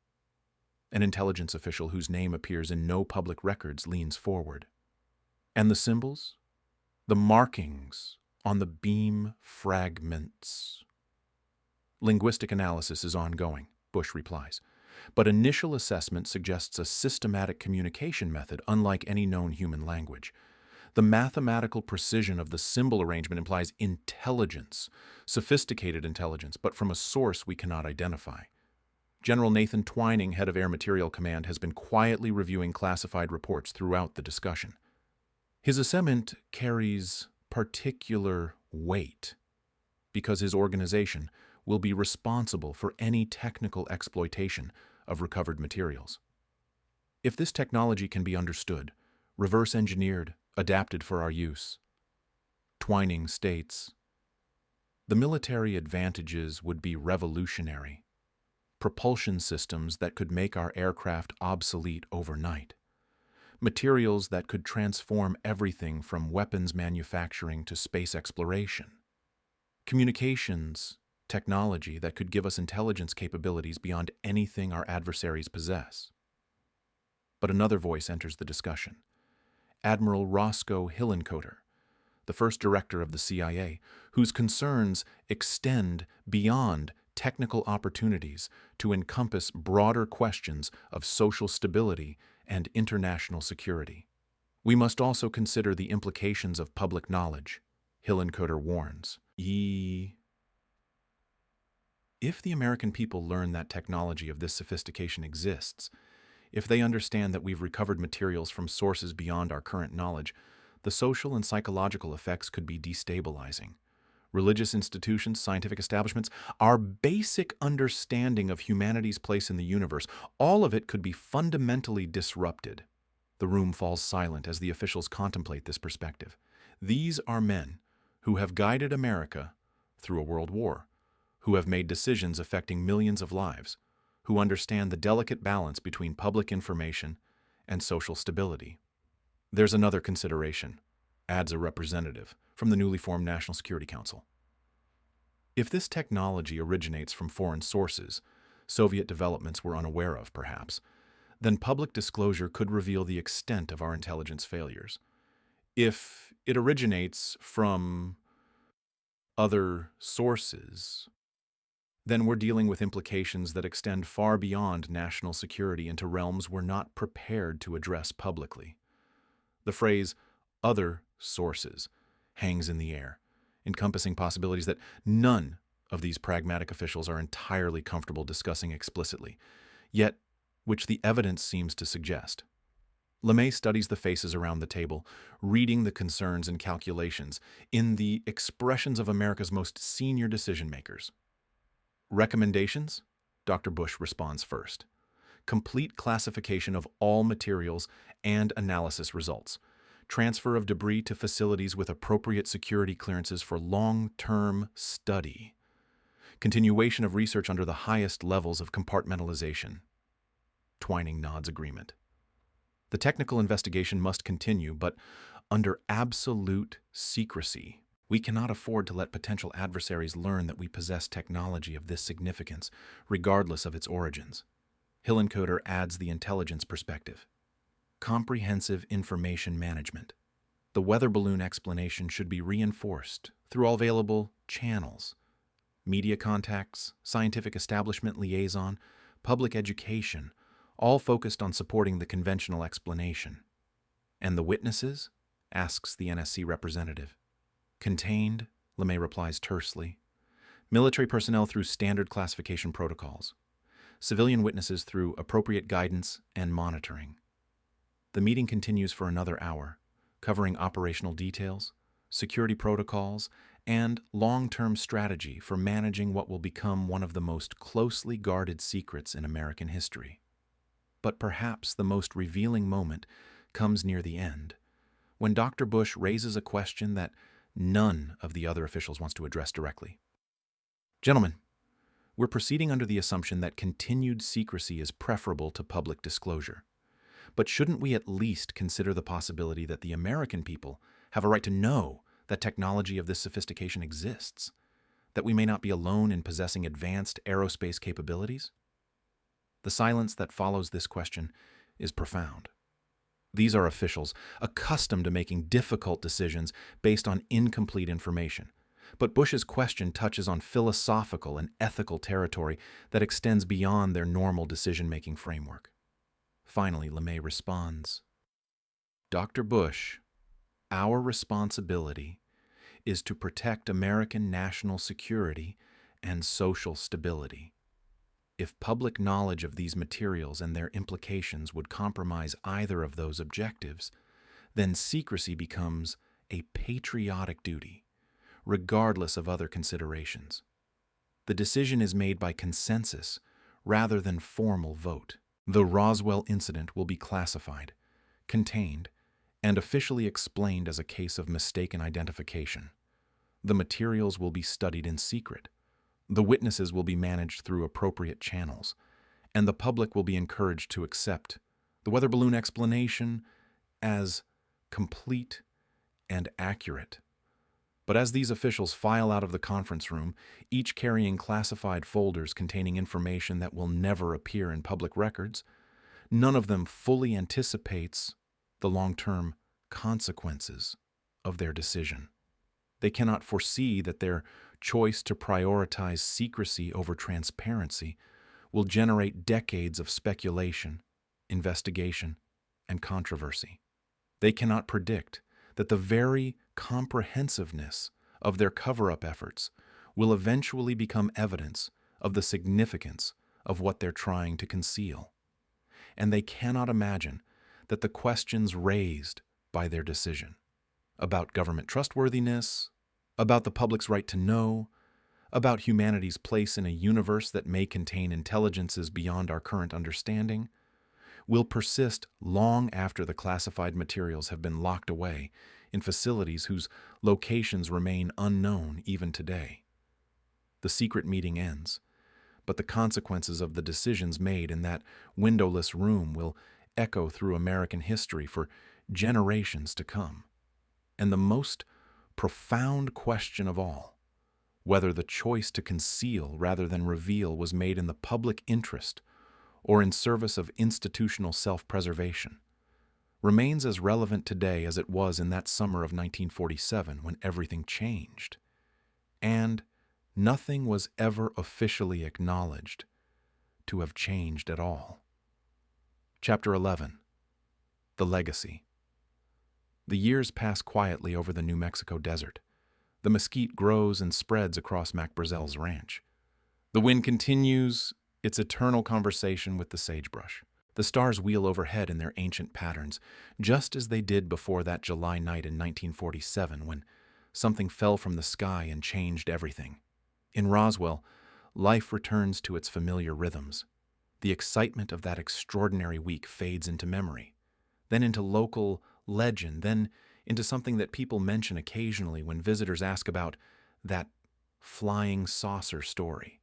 An intelligence official whose name appears in no public records leans forward. "And the symbols? The markings on the beam fragments?" "Linguistic analysis is ongoing," Bush replies, "but initial assessment suggests a systematic communication method unlike any known human language. The mathematical precision of the symbol arrangement implies intelligence, sophisticated intelligence, but from a source we cannot identify." General Nathan Twining, head of Air Material Command, has been quietly reviewing classified reports throughout the discussion. His assessment carries particular weight because his organization will be responsible for any technical exploitation of recovered materials. "If this technology can be understood, reverse engineered, adapted for our use," Twining states, "the military advantages would be revolutionary. Propulsion systems that could make our aircraft obsolete overnight. Materials that could transform everything from weapons manufacturing to space exploration. Communications technology that could give us intelligence capabilities beyond anything our adversaries possess." But another voice enters the discussion. Admiral Roscoe Hillenkoetter, the first director of the CIA, whose concerns extend beyond technical opportunities to encompass broader questions of social stability and international security. "We must also consider the implications of public knowledge," Hillenkoetter warns. If the American people learn that technology of this sophistication exists, if they understand that we've recovered materials from sources beyond our current knowledge, the social and psychological effects could be destabilizing. Religious institutions, scientific establishments, our basic understanding of humanity's place in the universe, all of it could be fundamentally disrupted. The room falls silent as the officials contemplate this perspective. These are men who have guided America through a world war, who have made decisions affecting millions of lives, who understand the delicate balance between public information and social stability. "There's another consideration," adds a representative from the newly formed National Security Council. "If this technology originates from foreign sources, Soviet developments we're unaware of, perhaps, then public disclosure could reveal the extent of our intelligence failures. If it originates from other sources, then we're dealing with implications that extend far beyond national security into realms we're not prepared to address publicly. The phrase other sources hangs in the air, encompassing possibilities that none of these pragmatic officials are entirely comfortable discussing explicitly, yet which the evidence seems to suggest. LeMay studies the faces around the table, reading the concerns and calculations in the expressions of America's most senior decision-makers. Recommendations? Dr. Bush responds first. Complete classification of all materials and analysis results. Transfer of debris to facilities with appropriate security clearances for long-term study. Continuation of research under the highest levels of compartmentalization. Twining nods agreement. The technical investigation must continue, but under absolute secrecy. We cannot afford to let potential adversaries learn that we possess technology of this significance, regardless of its origins. Hillenkoetter adds the intelligence perspective. Comprehensive information management. The weather balloon explanation should be reinforced through all available channels. Media contacts, scientific establishment liaison, public education, all focused on supporting the conventional explanation. And the witnesses? Asks the NSC representative. Contained, LeMay replies tersely. Military personnel through standard classification protocols. Civilian witnesses through appropriate guidance and monitoring. The meeting continues for another hour, covering operational details, security protocols, and long-term strategy for managing what will become one of the most closely guarded secrets in American history. But perhaps the most revealing moment comes near the end, when Dr. Bush raises a question that none of the other officials wants to address directly. Gentlemen, we're proceeding under the assumption that continued secrecy is preferable to public disclosure. But shouldn't we at least consider the possibility that the American people have a right to know that technology of this sophistication exists, that we may not be alone in possessing advanced aerospace capabilities? The silence that follows this question is profound. These are officials accustomed to making difficult decisions based on incomplete information. But Bush's question touches on philosophical and ethical territory that extends beyond their normal decision-making framework. Finally, LeMay responds, Dr. Bush, our responsibility is to protect American national security and social stability. If public knowledge of these materials and their implications would compromise either of those objectives, then secrecy becomes a patriotic duty, regardless of other considerations. The decision is made by consensus rather than formal vote. The Roswell incident will be classified, contained, and officially explained as a case of mistaken identification. The materials will be studied in secret. The witnesses will be managed through appropriate channels, and the public will be encouraged to accept the weather balloon explanation as complete and accurate. But as these officials file out of the conference room, each carrying classified folders containing information that will never appear in public records, none of them fully anticipates the long-term consequences of their decision. They cannot foresee that their choice to prioritize secrecy over transparency will generate decades of speculation, investigation, and controversy. They cannot predict that the very comprehensiveness of their cover-up efforts will eventually become evidence of the significance of what they're trying to conceal. And they cannot imagine that the questions raised by their decision about government trustworthiness, about the public's right to know, about humanity's place in a universe that may contain intelligences beyond our current understanding, will persist long after the classified materials have been locked away in facilities whose locations remain unknown even today. The secret meeting ends, but the consequences of the decisions made in that windowless room will echo through American history for generations to come. And the most profound question of all, whether the choice to conceal rather than reveal was made in the public interest or in service of institutional self-preservation, remains as relevant today as it was in that summer of 1947 when everything changed. And nothing was ever officially acknowledged to have changed at all. Chapter 11. The Legacy. The years pass quietly over the New Mexico desert. The mesquite grows and spreads across Mac Brazel's ranch. The wind continues its eternal conversation with the sagebrush. The stars wheel overhead in their ancient patterns, just as they did before that July night in 1947 when something fell from the sky and changed everything. In Roswell, life returns to its familiar rhythms. The excitement of that extraordinary week fades into memory, then into local legend, then into something that people mention occasionally when visitors ask about that flying saucer story.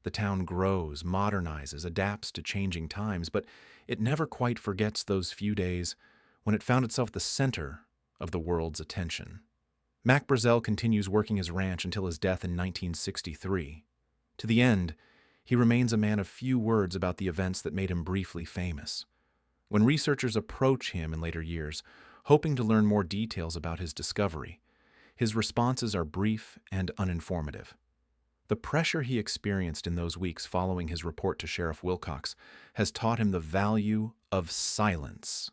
The town grows, modernizes, adapts to changing times, but it never quite forgets those few days when it found itself the center of the world's attention. Mac Brazel continues working his ranch until his death in 1963. To the end, he remains a man of few words about the events that made him briefly famous. When researchers approach him in later years, hoping to learn more details about his discovery, his responses are brief and uninformative. The pressure he experienced in those weeks following his report to Sheriff Wilcox has taught him the value of silence.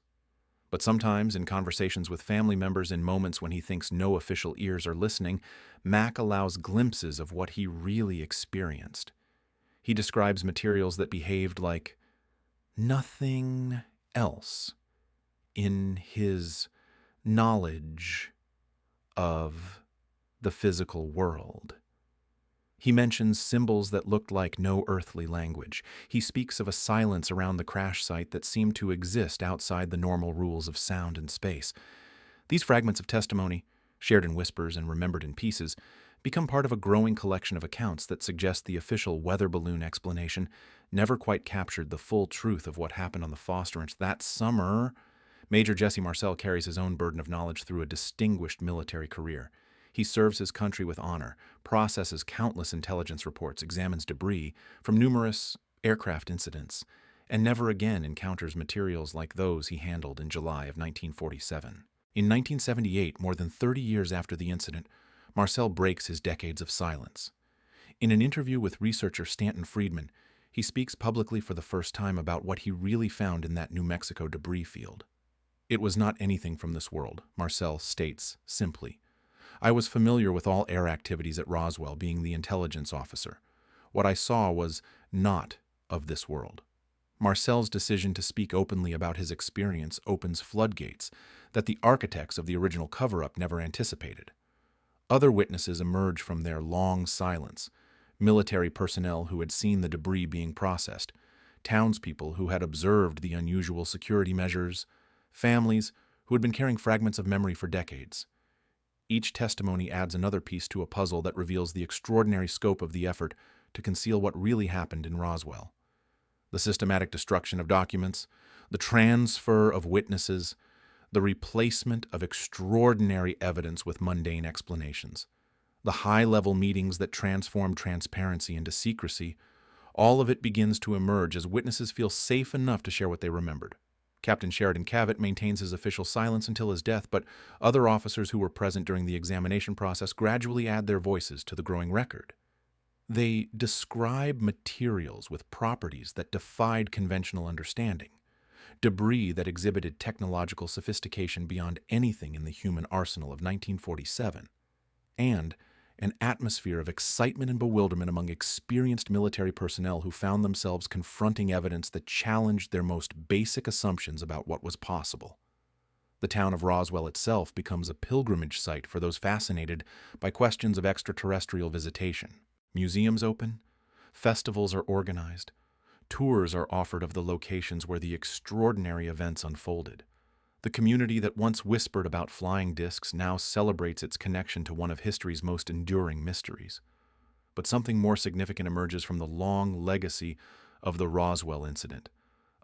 But sometimes, in conversations with family members in moments when he thinks no official ears are listening, Mac allows glimpses of what he really experienced. He describes materials that behaved like nothing else in his knowledge of the physical world. He mentions symbols that looked like no earthly language. He speaks of a silence around the crash site that seemed to exist outside the normal rules of sound and space. These fragments of testimony, shared in whispers and remembered in pieces, become part of a growing collection of accounts that suggest the official weather balloon explanation never quite captured the full truth of what happened on the Foster Ranch that summer. Major Jesse Marcel carries his own burden of knowledge through a distinguished military career. He serves his country with honor, processes countless intelligence reports, examines debris from numerous aircraft incidents, and never again encounters materials like those he handled in July of 1947. In 1978, more than 30 years after the incident, Marcel breaks his decades of silence. In an interview with researcher Stanton Friedman, he speaks publicly for the first time about what he really found in that New Mexico debris field. "It was not anything from this world," Marcel states simply. "I was familiar with all air activities at Roswell, being the intelligence officer. What I saw was not of this world." Marcel's decision to speak openly about his experience opens floodgates that the architects of the original cover-up never anticipated. Other witnesses emerge from their long silence: military personnel who had seen the debris being processed, townspeople who had observed the unusual security measures, families who had been carrying fragments of memory for decades. Each testimony adds another piece to a puzzle that reveals the extraordinary scope of the effort to conceal what really happened in Roswell. The systematic destruction of documents, the transfer of witnesses, the replacement of extraordinary evidence with mundane explanations, the high-level meetings that transform transparency into secrecy, all of it begins to emerge as witnesses feel safe enough to share what they remembered. Captain Sheridan Cavett maintains his official silence until his death, but other officers who were present during the examination process gradually add their voices to the growing record. They describe materials with properties that defied conventional understanding, debris that exhibited technological sophistication beyond anything in the human arsenal of 1947, and an atmosphere of excitement and bewilderment among experienced military personnel who found themselves confronting evidence that challenged their most basic assumptions about what was possible. The town of Roswell itself becomes a pilgrimage site for those fascinated by questions of extraterrestrial visitation. Museums open, festivals are organized, tours are offered of the locations where the extraordinary events unfolded. The community that once whispered about flying discs now celebrates its connection to one of history's most enduring mysteries. But something more significant emerges from the long legacy of the Roswell incident: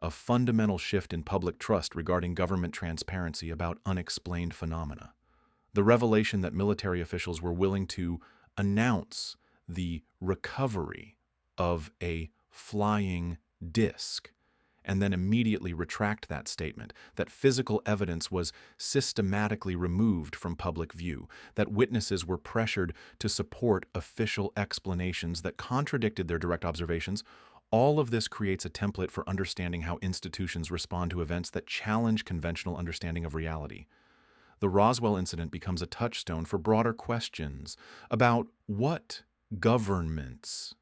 a fundamental shift in public trust regarding government transparency about unexplained phenomena. The revelation that military officials were willing to announce the recovery of a flying disk, and then immediately retract that statement, that physical evidence was systematically removed from public view, that witnesses were pressured to support official explanations that contradicted their direct observations. All of this creates a template for understanding how institutions respond to events that challenge conventional understanding of reality. The Roswell incident becomes a touchstone for broader questions about what governments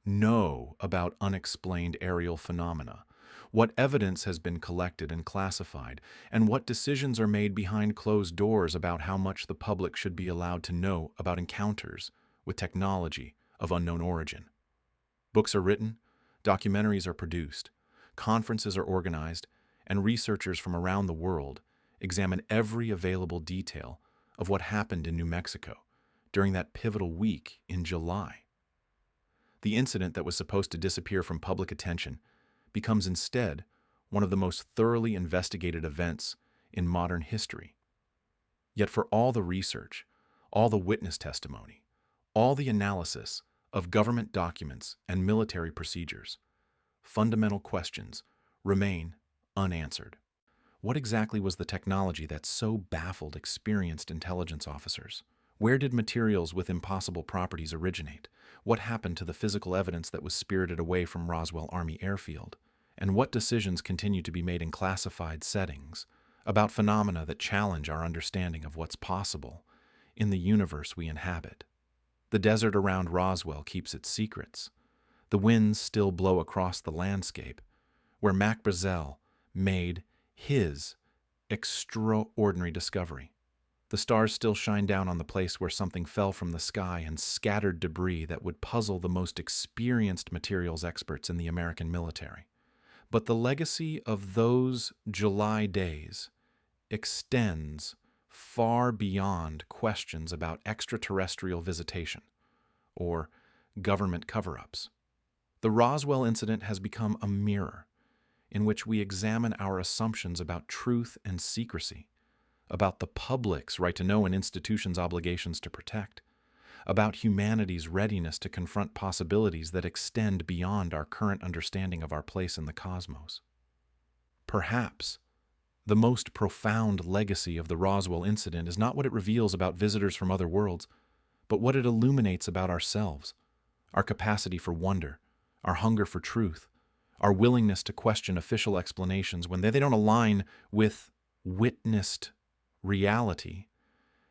know about unexplained aerial phenomena, what evidence has been collected and classified, and what decisions are made behind closed doors about how much the public should be allowed to know about encounters with technology of unknown origin. Books are written, documentaries are produced, conferences are organized, and researchers from around the world examine every available detail of what happened in New Mexico during that pivotal week in July. The incident that was supposed to disappear from public attention becomes instead one of the most thoroughly investigated events in modern history. Yet for all the research, all the witness testimony, all the analysis of government documents and military procedures, fundamental questions remain unanswered. What exactly was the technology that so baffled experienced intelligence officers? Where did materials with impossible properties originate? What happened to the physical evidence that was spirited away from Roswell Army Airfield? And what decisions continue to be made in classified settings about phenomena that challenge our understanding of what's possible in the universe we inhabit? The desert around Roswell keeps its secrets. The winds still blow across the landscape where Mac Brazel made his extraordinary discovery. The stars still shine down on the place where something fell from the sky and scattered debris that would puzzle the most experienced materials experts in the American military. But the legacy of those July days extends far beyond questions about extraterrestrial visitation or government cover-ups. The Roswell incident has become a mirror in which we examine our assumptions about truth and secrecy, about the public's right to know and institutions' obligations to protect, about humanity's readiness to confront possibilities that extend beyond our current understanding of our place in the cosmos. Perhaps the most profound legacy of the Roswell incident is not what it reveals about visitors from other worlds, but what it illuminates about ourselves, our capacity for wonder, our hunger for truth, our willingness to question official explanations when they don't align with witnessed reality,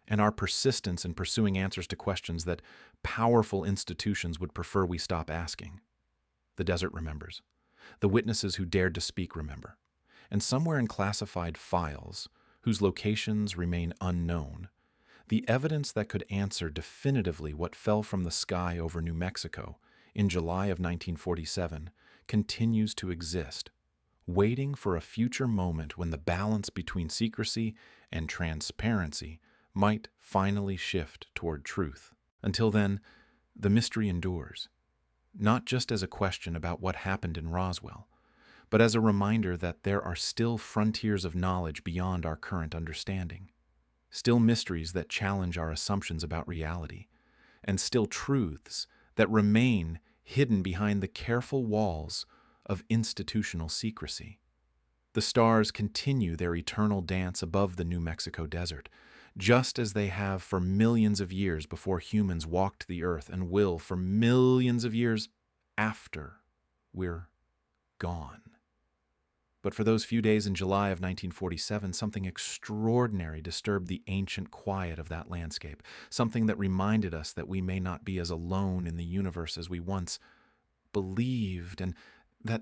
and our persistence in pursuing answers to questions that powerful institutions would prefer we stop asking. The desert remembers. The witnesses who dared to speak remember. And somewhere in classified files, whose locations remain unknown, the evidence that could answer definitively what fell from the sky over New Mexico in July of 1947 continues to exist, waiting for a future moment when the balance between secrecy and transparency might finally shift toward truth. Until then, the mystery endures, not just as a question about what happened in Roswell, but as a reminder that there are still frontiers of knowledge beyond our current understanding, still mysteries that challenge our assumptions about reality, and still truths that remain hidden behind the careful walls of institutional secrecy. The stars continue their eternal dance above the New Mexico desert, just as they have for millions of years before humans walked the earth and will for millions of years after we're gone. But for those few days in July of 1947, something extraordinary disturbed the ancient quiet of that landscape, something that reminded us that we may not be as alone in the universe as we once believed, and that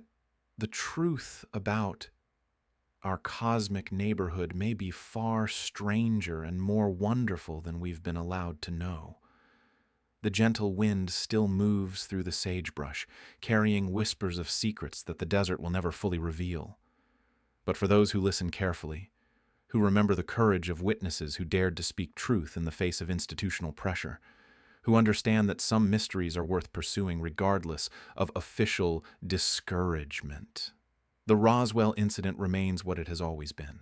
the truth about our cosmic neighborhood may be far stranger and more wonderful than we've been allowed to know. The gentle wind still moves through the sagebrush, carrying whispers of secrets that the desert will never fully reveal. But for those who listen carefully, who remember the courage of witnesses who dared to speak truth in the face of institutional pressure, who understand that some mysteries are worth pursuing regardless of official discouragement, the Roswell incident remains what it has always been,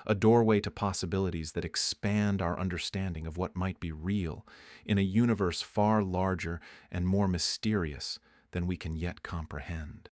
a doorway to possibilities that expand our understanding of what might be real in a universe far larger and more mysterious than we can yet comprehend.